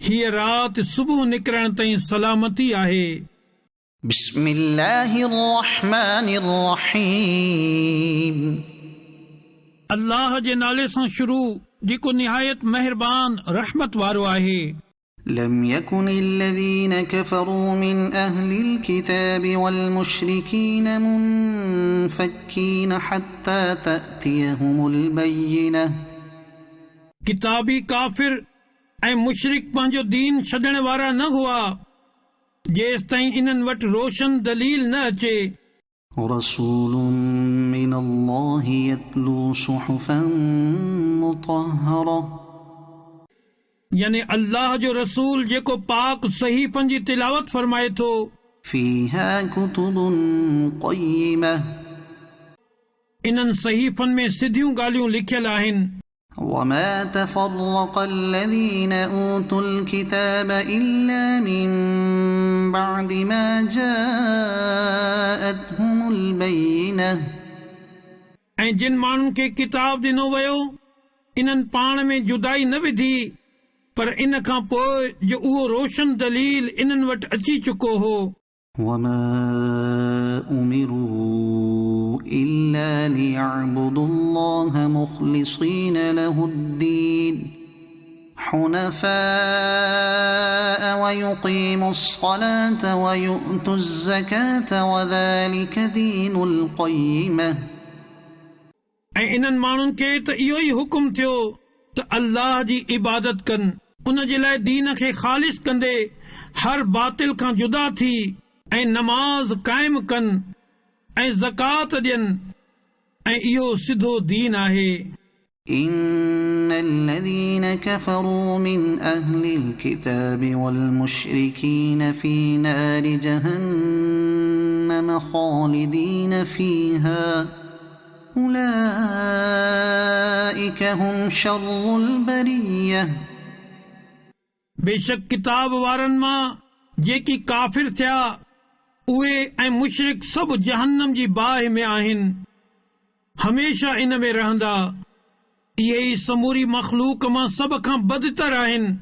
हीअ राति सुबुह निकिरण ताईं सलामती आहे بسم الله الرحمن الرحيم अल्लाह जे नाले सां शुरू जेको निहायत महिरबान रहमत वारो आहे لم يكن الذين كفروا من أهل الكتاب والمشركين منفكين حتى تأتيهم البينة किताबी काफ़िर ऐं मुशरिक पंहिंजो दीन छॾण वारा न हुआ जेसि ताईं इन्हनि वटि रोशन दलील न अचे رسول من الله يتلو صحفا مطهرة यानी अल्लाह जो रसूल जेको पाक सहीफ़नि जी तिलावत फरमाए थो فيها كتب قيمة इन्हनि सहीफ़नि में सिधियूं ॻाल्हियूं लिखियल आहिनि وما تفرق الذين أوتوا الكتاب إلا من بعد ما جاءتهم البينة ऐं जिन माण्हुनि खे किताब ॾिनो वियो इन्हनि पाण में जुदाई न विधी पर इन खां पोइ जो उहो रोशन दलील इन्हनि वटि अची चुको हो وما أمروا إلا ليعبدوا الله مخلصين له الدين حنفاء ويقيموا الصلاة ويؤتوا الزكاة وذلك دين القيمة ऐं इन्हनि माण्हुनि खे त इहो ई हुकुम थियो त अल्लाह जी इबादत कनि उन जे लाइ दीन खे ख़ालिस कंदे हर बातिल खां जुदा थी ऐं नमाज़ क़ाइम कनि ऐं ज़कात ॾियनि ऐं इहो सिधो दीन आहे إن الذين كفروا من أهل الكتاب والمشركين في نار جهنم خالدين فيها أولئك هم شر البرية बेशक किताब वारनि मां जेकी काफ़िर थिया उहे ऐं मुशरिक सभु जहन्नम जी बाहि में आहिनि हमेशा इन में रहंदा इहे ई समूरी मख़लूक मां सभ खां बदतर आहिनि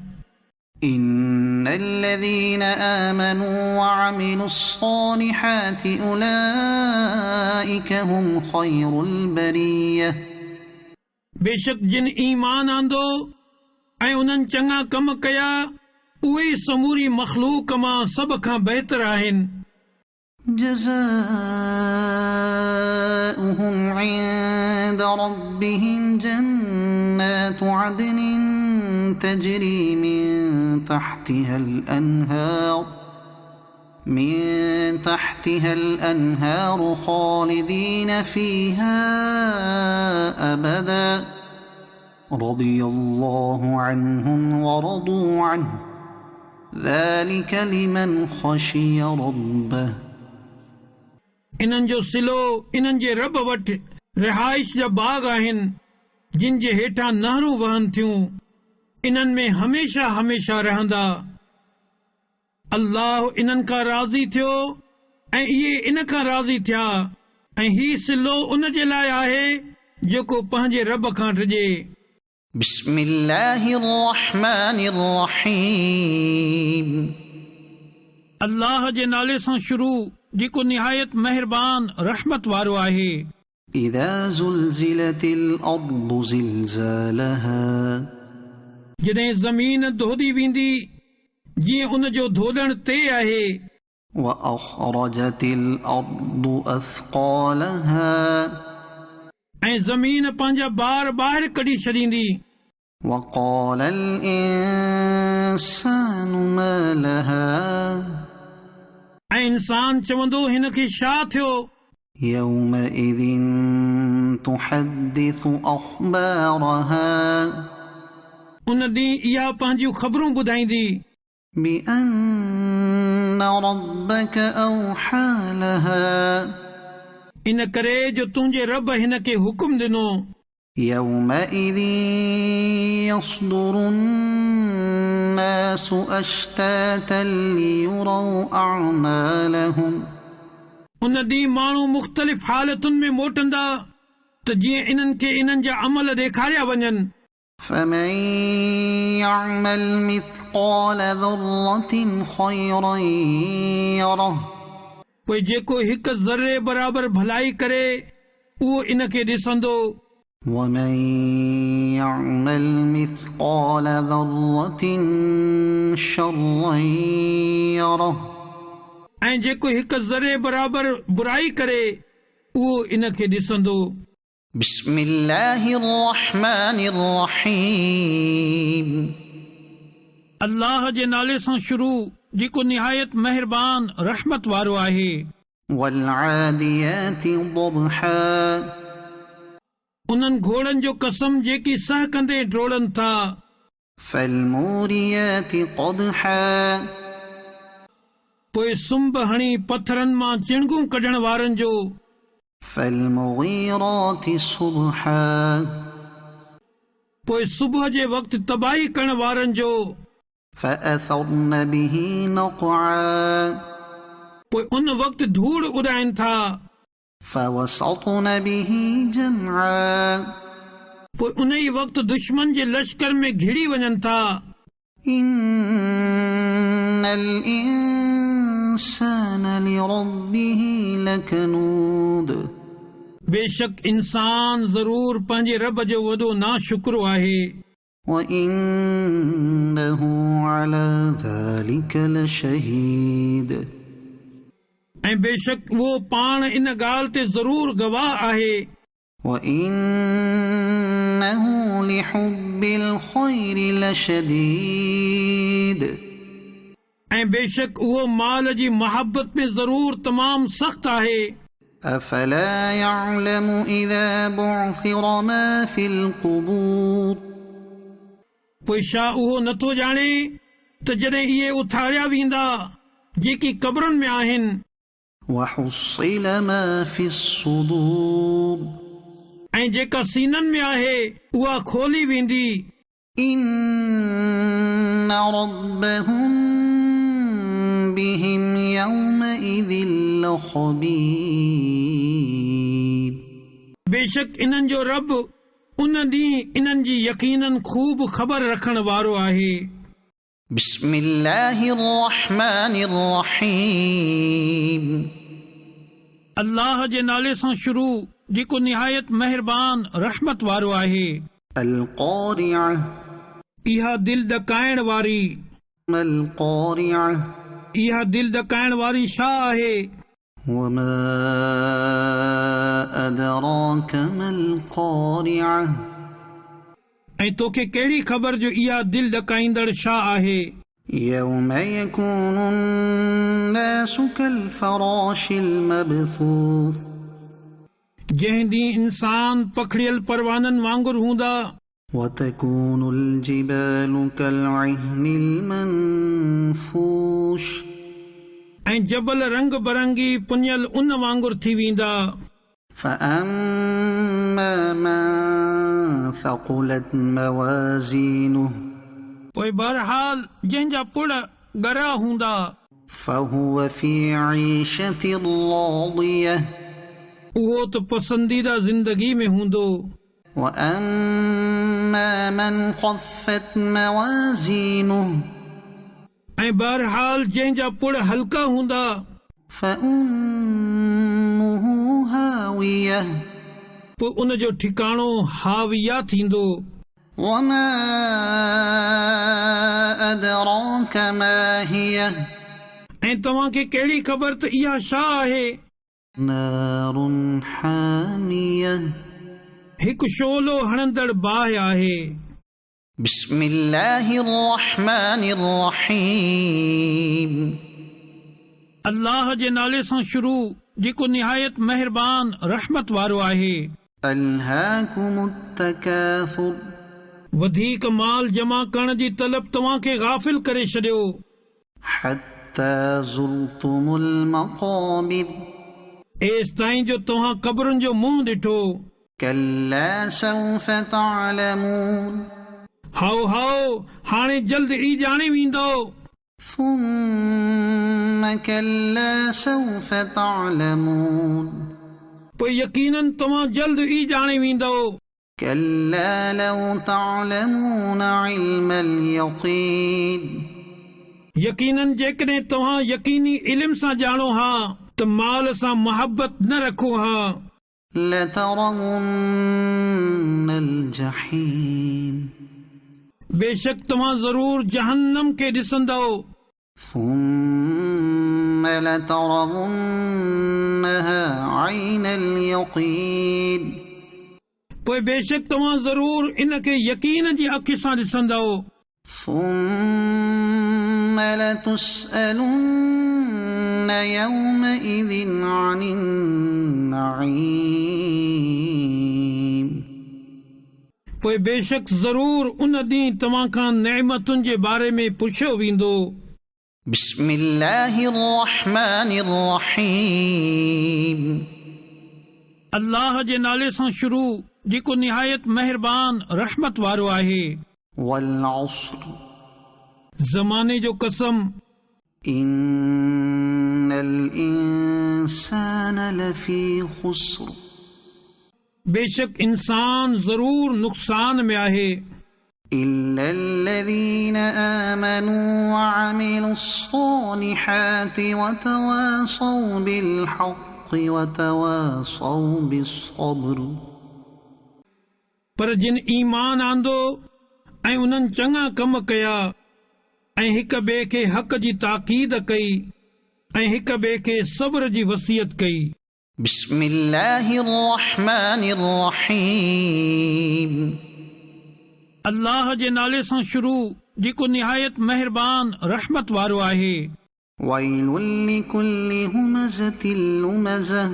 إن الذين آمنوا وعملوا الصالحات أولئك هم خير البرية बेशक जिन ईमान आंदो ऐं उन्हनि चङा कम कया उहे ई समूरी मख़लूक मां सभ खां बहितर आहिनि جزاؤهم عند ربهم جنات عدن تجري من تحتها الأنهار خالدين فيها أبدا رضي الله عنهم ورضوا عنه ذلك لمن خشي ربه इन्हनि जो सिलो इन्हनि जे रब वटि रिहाइश जा बाग आहिनि जिन जे हेठां नहरूं वहनि थियूं इन्हनि में हमेशा हमेशा रहंदा अल्लाह इन्हनि खां राज़ी थियो ऐं इहे इन खां राज़ी थिया ऐं ही सिलो उन जे लाइ आहे जेको पंहिंजे रब खां डिॼे بسم الله الرحمن الرحيم अल्लाह जे नाले सां शुरू जेको निहायत महिरबान रहमत वारो आहे إذا زلزلت الأرض زلزالها जॾहिं ज़मीन धोदी वेंदी जीअं उन जो धोदण ते आहे وأخرجت الأرض أثقالها ऐं ज़मीन पंहिंजा ॿार ॿाहिरि कढी छॾींदी وقال الإنسان ما لها ऐं इंसान चवंदो हिन खे छा थियो يومئذ تحدث أخبارها उन ॾींहुं इहा पंहिंजूं ख़बरूं ॿुधाईंदी بأن ربك أوحى لها इन करे जो तुंहिंजे रब हिन खे हुकुम ॾिनो يومئذ يصدر الناس أشتاتا ليروا أعمالهم उन ॾींहुं माण्हू मुख़्तलिफ़ हालतुनि में मोटंदा त जीअं इन्हनि खे इन्हनि जा अमल ॾेखारिया वञनि فمن يعمل مثقال ذرة خيرا يره पोइ जेको हिकु ज़र्रे बराबरि भलाई करे उहो इन खे ॾिसंदो ومن يعمل مثقال ذرة شرا يره ऐं जेको हिकु ज़र्रे बराबरि बुराई करे उहो इन खे ॾिसंदो بسم الله الرحمن الرحيم अल्लाह जे नाले सां शुरू जेको निहायत महिरबान रहमत वारो आहे والعاديات ضبحا उन्हनि घोड़नि जो कसम जेकी सह कंदे डोड़नि था فالموريات قدحا पोइ सुंभ हणी पथरनि मां चिणगूं कढण वारनि जो فالمغيرات صبحا पोइ सुबुह जे वक़्तु तबाही करण वारनि जो فأثرن به نقعا पोइ उन वक़्तु धूड़ उॾाइनि था فوسطن به جمعا पोइ उन ई वक़्तु दुश्मन जे लश्कर में घिड़ी वञनि था إن الإنسان لربه لكنود बेशक इंसान ज़रूर पंहिंजे रब जो वॾो नाशुक्रो आहे وإنه على ذلك لشهيد ऐं बेशक उहो पाण इन ॻाल्हि ते ज़रूर गवाह आहे وإنه لحب الخير لشديد ऐं बेशक उहो माल जी मोहबत में ज़रूर तमामु सख़्तु आहे أفلا يعلم إذا بعثر ما في القبور पोइ छा उहो नथो ॼाणे त जॾहिं इहे उथारिया वेंदा जेकी क़बरुनि में आहिनि وحصل ما في الصدور ऐं जेका सीननि में आहे उहा खोली वेंदी إن ربهم بهم يومئذ لخبير बेशक इन्हनि जो रब उन ॾींहुं इन्हनि जी यकीनन खूब ख़बर रखण वारो आहे بسم الله الرحمن الرحيم अल्लाह जे नाले सां शुरू जेको निहायत महिरबान रहमत वारो आहे القارعة इहा दिल ॾकाइण वारी ما القارعة इहा दिल ॾकाइण वारी छा आहे وما أدراك ما القارعة ऐं तोखे कहिड़ी ख़बर जो इहा दिल ॾकाईंदड़ छा आहे يوم يكون الناس كالفراش المبثوث जंहिं ॾींहुं इंसान पखड़ियल परवाननि वांगुरु हूंदा وتكون الجبال كالعهن المنفوش ऐं जबल रंग बरंगी पुञल उन वांगुरु थी वेंदा فأما من ثقلت موازينه पोइ बहरहाल जंहिंजा पुड़ ॻरा हूंदा فهو في عيشة راضية उहो त पसंदीदा ज़िंदगी में हूंदो وأما من خفت موازينه ऐं बहरहाल जंहिंजा पुड़ हल्का हूंदा فأمه هاوية पोइ उन जो ठिकाणो हाविया थींदो وما أدراك ما هي ऐं तव्हांखे कहिड़ी ख़बर त इहा छा आहे نار حامية हिकु शोलो हणंदड़ बाहि आहे بسم الله الرحمن الرحيم अल्लाह जे नाले सां शुरू जेको निहायत महिरबान रहमत वारो आहे ألهاكم التكاثر वधीक माल जमा करण जी तलब तव्हांखे गाफ़िल करे छॾियो حتى حتى زرتم المقابر एसि ताईं जो तव्हां क़बरुनि जो मुंहुं ॾिठो। كلا سوف تعلمون हाओ हाओ हाणे जल्द ई ॼाणे वेंदो। ثم كلا سوف تعلمون पोइ यकीनन तव्हां जल्द ई ॼाणे वेंदो। كلا لو تعلمون علم اليقين यकीनन जेकॾहिं तव्हां यकीनी इल्म सां ॼाणो हा त माल सां मुहबत न रखो हा। لترون الجحيم बेशक तव्हां ज़रूर जहन्नम खे ॾिसंदो। ثم لترونها عين اليقين पोइ बेशक तव्हां ज़रूर इन खे यकीन जी अखि सां ॾिसंदो। ثم لتسألن يومئذ عن النعيم पोइ बेशक ज़रूर उन ॾींहुं तव्हां खां नेमतुनि जे बारे में पुछियो वेंदो। بسم الله الرحمن الرحيم अल्लाह जे नाले सां शुरू जेको निहायत महिरबान रहमत वारो आहे। والعصر ज़माने जो कसम إن الإنسان لفي خسر बेशक इंसान ज़रूर नुक़सान में आहे। إلا الذين آمنوا وعملوا الصالحات وتواصوا بالحق وتواصوا بالصبر पर जिन ईमान आंदो ऐं उन्हनि चङा कम कया ऐं हिक ॿिए खे हक़ जी ताक़ीद कई ऐं हिक ॿिए खे सब्र जी वसियत कई। بسم الله الرحمن الرحيم अल्लाह जे नाले सां शुरू जेको निहायत महिरबान रहमत वारो आहे। ويل لكل همزة لمزة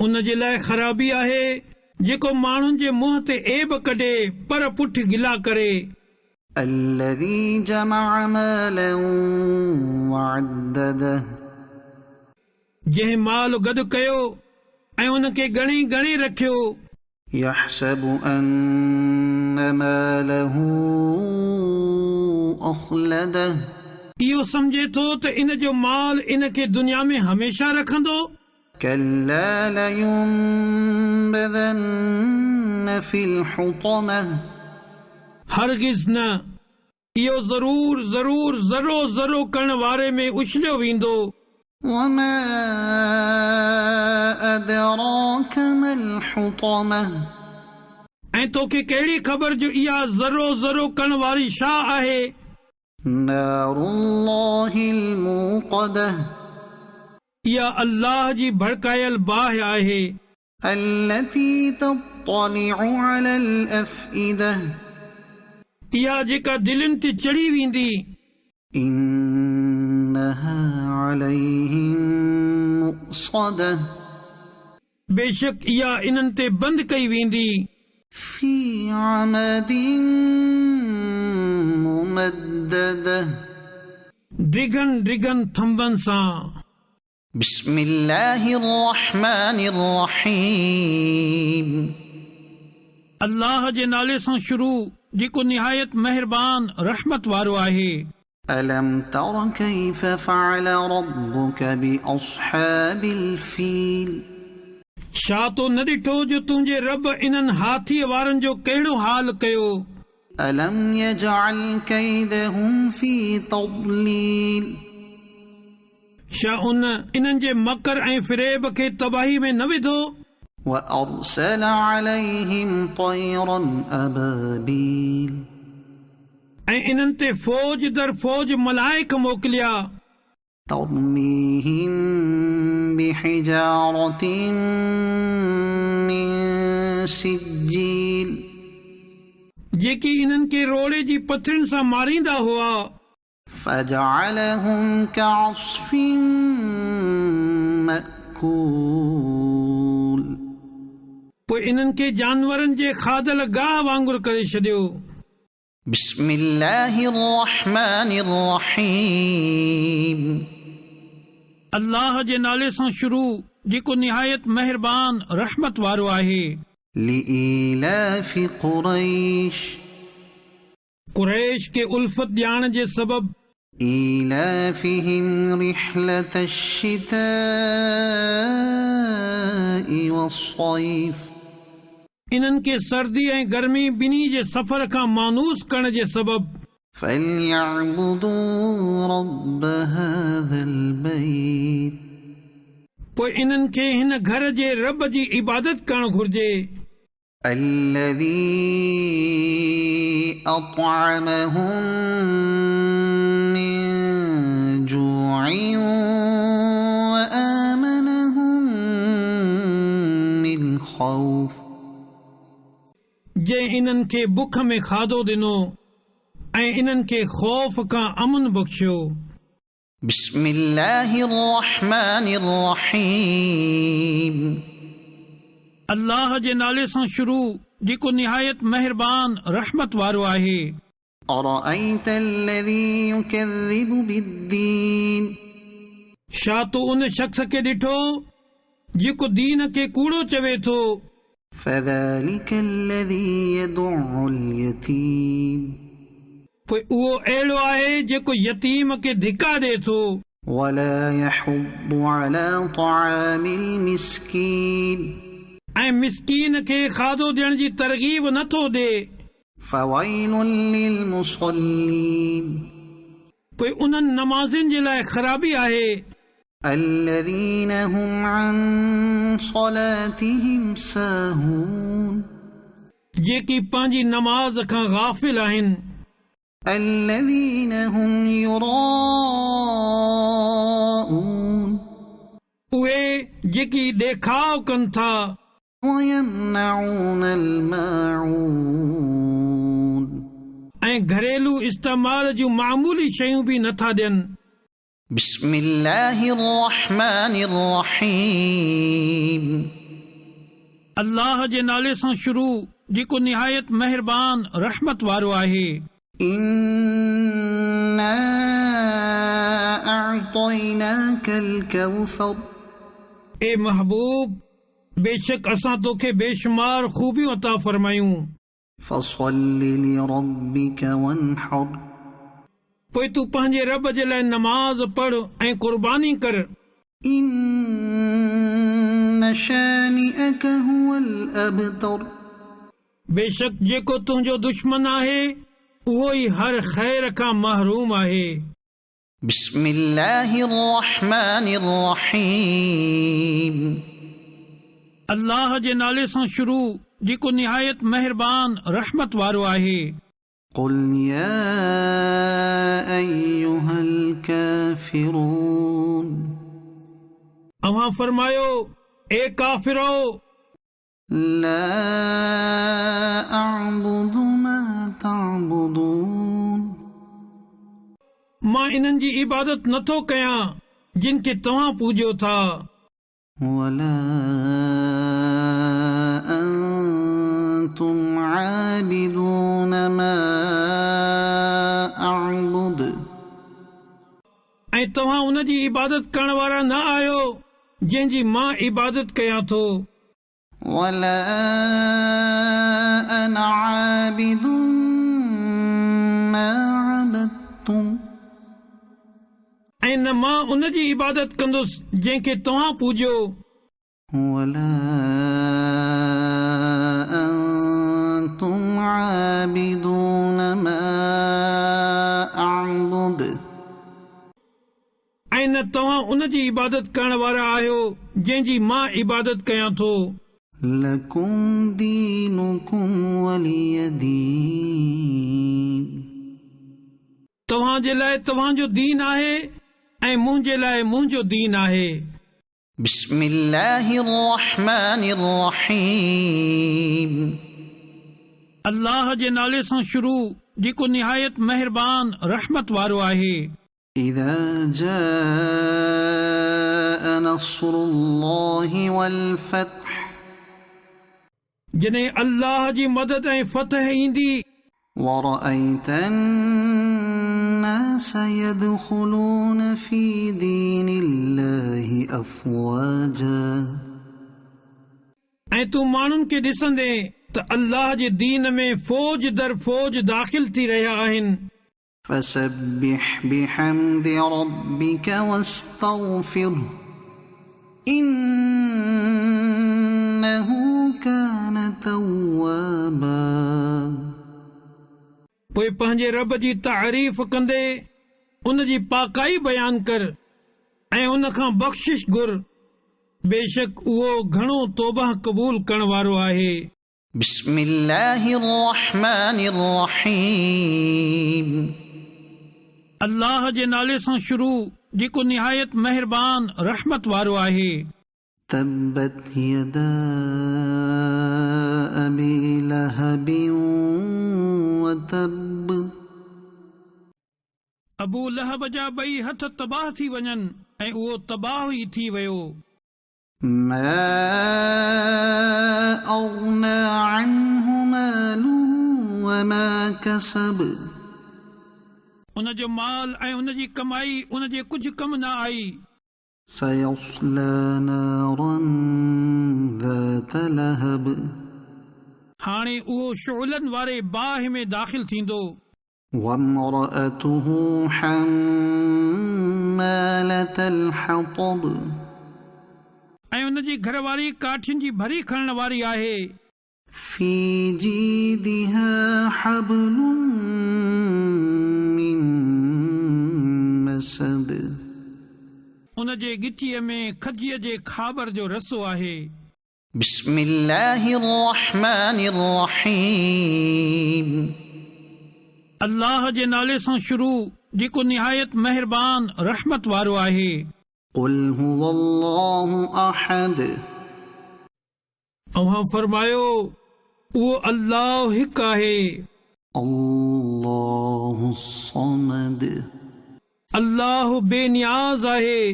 उन जे लाइ ख़राबी आहे जेको माण्हुनि जे मुंहं ते ऐब कढे पर पुठ गिला करे। الذي جمع مالا وعدده जंहिं माल गॾु कयो ऐं उन खे ॻणी ॻणी रखियो। يحسب أن ماله أخلده इहो सम्झे थो त इन जो माल इन खे दुनिया में हमेशा रखंदो। كلا لينبذن في الحطمة हरगिज़ न, इहो ज़रूर ज़रूर ज़रो ज़रो करण वारे में उछलियो वेंदो। وما أدراك ما الحطمة ऐं तोखे कहिड़ी ख़बर जो इहा ज़रो ज़रो करण वारी छा आहे? نار الله الموقدة इहा अल्लाह जी भड़कायल बाहि आहे। التي تطلع على الأفئدة इहा जेका दिलनि ते चढ़ी वेंदी। إنها عليهم مؤصدة बेशक इहा इन्हनि ते बंदि कई वेंदी। في عمد ممددة डिघन डिघन थंभनि सां। بسم الله الرحمن الرحيم अल्लाह जे नाले सां शुरू जेको निहायत महिरबान रहमत वारो आहे। ألم تر كيف فعل ربك بأصحاب الفيل छा तो न ॾिठो जो तुंहिंजे रब इन्हनि हाथीअ वारनि जो कहिड़ो हाल कयो? ألم يجعل كيدهم في تضليل छा उन इन्हनि जे मकर ऐं फिरेब खे तबाही में न विधो? وأرسل عليهم طيرا أبابيل ऐं इन्हनि ते फ़ौज दर फ़ौज मलाइक मोकिलिया। ترميهم بحجارة من سجيل जेकी इन्हनि खे रोड़े जी पथरियुनि सां मारींदा हुआ। فجعلهم كعصف مأكول पोइ इन्हनि खे जानवरनि जे खाधल गाह वांगुरु करे छॾियो। بسم الله الرحمن الرحيم अल्लाह जे नाले सां शुरू जेको निहायत महिरबान रहमत वारो आहे। لإيلاف قريش कुरैश के उल्फत ॼाण जे सबब إيلافهم رحلة الشتاء والصيف इन्हनि खे सर्दी ऐं गर्मी ॿिन्ही जे सफ़र खां मानूस करण जे सबब فليعبدوا رب هذا البيت पोइ इन्हनि खे हिन घर जे रब जी इबादत करणु घुर्जे الذي أطعمهم من جوع وآمنهم من خوف जंहिं इन्हनि खे बुख में खाधो ॾिनो ऐं इन्हनि खे ख़ौफ़ खां अमन बख़्शियो। بسم الله الرحمن الرحيم अल्लाह जे नाले सां शुरू जेको निहायत महिरबान रहमत वारो आहे। أرأيت الذي يكذب بالدين छा तूं उन शख़्स खे ॾिठो जेको दीन खे कूड़ो चवे थो। فذلك الذي يدع اليتيم पोइ उहो अहिड़ो आहे जेको यतीम खे धिका ॾे थो ولا يحض على طعام المسكين ऐं मिसकीन खे खाधो ॾियण जी तरग़ीब नथो ॾे। فويل للمصلين पोइ उन्हनि नमाज़िन जे लाइ ख़राबी आहे الذين هم عن صلاتهم ساهون जेकी पंहिंजी नमाज़ खां गाफ़िल आहिनि। الذين هم يراءون उहे जेकी ॾेखाव कनि था ويمنعون الماعون ऐं घरेलू इस्तेमाल जूं मामूली शयूं बि नथा ॾियनि। بسم الله الرحمن الرحيم अल्लाह जे नाले सां शुरू जेको निहायत महिरबान रहमत वारो आहे। إنا أعطيناك الكوثر ए महबूब बेशक असां तोखे बेशुमार खूबियूं अता फरमायूं। فصل لربك وانحر पोइ तूं पंहिंजे रब जे लाइ नमाज़ पढ़ ऐं क़ुर्बानी कर। إن شانئك هو الأبتر बेशक जेको तुंहिंजो दुश्मन आहे उहो ई हर ख़ैर खां महरूम आहे। بسم الله الرحمن الرحيم अल्लाह जे नाले सां शुरू जेको निहायत महिरबान रहमत वारो आहे। قل يا أيها الكافرون अव्हां फरमायो ए काफ़िरो لا أعبد ما تعبدون मां इन्हनि जी इबादत नथो कयां जिन खे तव्हां पूॼो था ولا أنتم عابدون ما أعبد ऐं तव्हां उन जी इबादत करण वारा न आहियो जंहिंजी मां इबादत कयां थो। ولا أنا عابد ما عبدتم ऐं न मां उन जी इबादत कंदुसि जंहिंखे तव्हां पूॼो। ولا أنتم عابدون ما أعبد ऐं न तव्हां उन जी इबादत करण वारा आहियो जंहिंजी मां इबादत कयां थो। لكم دينكم ولي دين तव्हां जे लाइ तव्हांजो दीन आहे ऐं मुंहिंजे लाइ मुंहिंजो दीन आहे। بسم الله الرحمن الرحيم अल्लाह जे नाले सां शुरू जेको निहायत महिरबान रहमत वारो आहे। إذا جاء نصر الله والفتح जॾहिं अल्लाह जी मदद ऐं फतह ईंदी ورأيت الناس يدخلون في دين الله أفواجا ऐं तूं माण्हुनि खे ॾिसंदे त अल्लाह जे दीन में फ़ौज दर फ़ौज दाख़िल थी रहिया आहिनि فسبح بحمد ربك واستغفره إنه كان توابا पोइ पंहिंजे रब जी तारीफ़ कंदे उन जी पाकाई बयान कर ऐं उन खां बख़्शिश घुर बेशक उहो घणो तौबा क़बूल करण वारो आहे بسم الله الرحمن الرحيم अल्लाह जे नाले सां शुरू जेको निहायत महिरबान रहमत वारो आहे تبت يدا أبي لهب وتب अबू लहब जा ॿई हथ तबाह थी वञनि ऐं उहो तबाह ई थी वियो ما أغنى عنه ماله وما كسب उन जो माल ऐं उन जी कमाई उन जे कुझु कम न आई سيصلى نارا ذات لهب हाणे उहो शुअलनि वारे बाहि में दाख़िल थींदो وامرأته حمالة الحطب ऐं उन जी घरवारी काठियुनि जी भरी खणण वारी आहे في جيدها حبل من مسد उन जे गिचीअ में खजीअ जे खाबर जो रसो आहे بسم الله الرحمن الرحيم अल्लाह जे नाले सां शुरू जेको निहायत महिरबान रहमत वारो आहे قل هو الله أحد अव्हां फरमायो उहो अल्लाह हिकु आहे الله الصمد अल्लाह बेनियाज़ आहे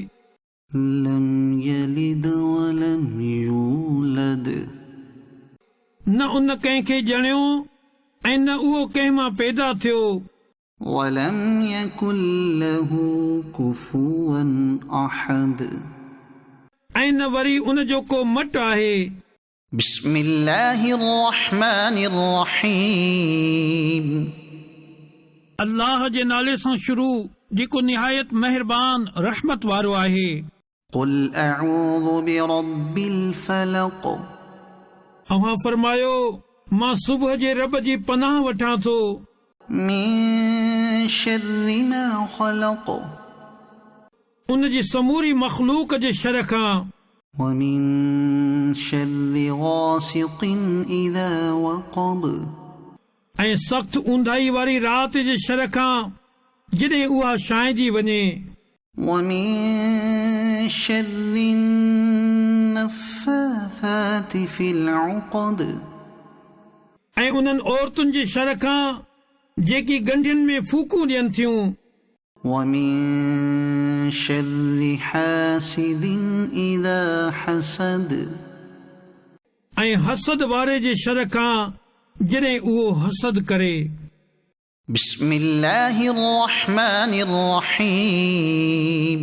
لم يلد ولم يولد न उन कंहिंखे ॼणियो ऐं न उहो कंहिं मां पैदा थियो ولم يكن له كفوا أحد ऐं न वरी उन जो को मट आहे بسم الله الرحمن الرحيم अल्लाह जे नाले सां शुरू जेको निहायत महिरबान रहमत वारो आहे قل أعوذ برب الفلق अव्हां फरमायो मां सुबुह जे रब जी पनाह वठां थो من شر ما خلق उन जी समूरी मखलूक जे शर खां ومن شر غاسق إذا وقب ऐं सख़्त ऊंधाई वारी राति जे शर खां जॾहिं उहा छांइजी वञे ومن شر النفاثات في العقد ऐं उन्हनि औरतुनि जे शर खां जेकी गंढियुनि में फूकूं ॾियनि थियूं ومن شر حاسد إذا حسد ऐं हसद वारे जे शर खां जॾहिं उहो हसद करे بسم الله الرحمن الرحيم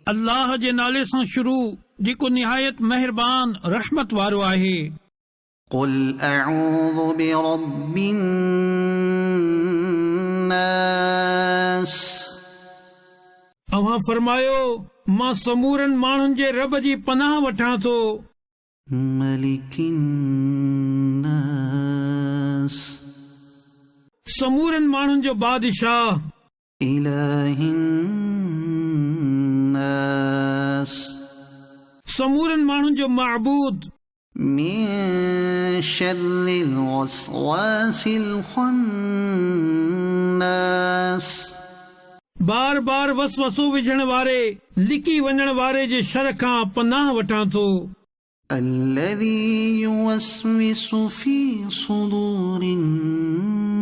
अल्लाह जे नाले सां शुरू जेको निहायत महिरबान रहमत वारो आहे قل أعوذ برب الناس अव्हां फरमायो मां समूरनि माण्हुनि जे रब जी पनाह वठां थो ملك الناس समूरनि माण्हुनि जो बादशाह إله الناس समूरनि माण्हुनि जो महबूद من شر الوسواس الخناس बार बार वसवसो विझण वारे लिकी वञण वारे जे शर खां पनाह वठां थो الذي يوسوس في صدور الناس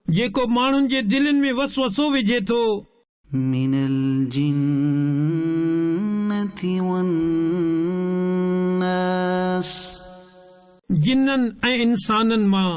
जेको माण्हुनि जे दिलनि में वसवसो विझे थो من الجنة والناس जिन्ननि ऐं इंसाननि मां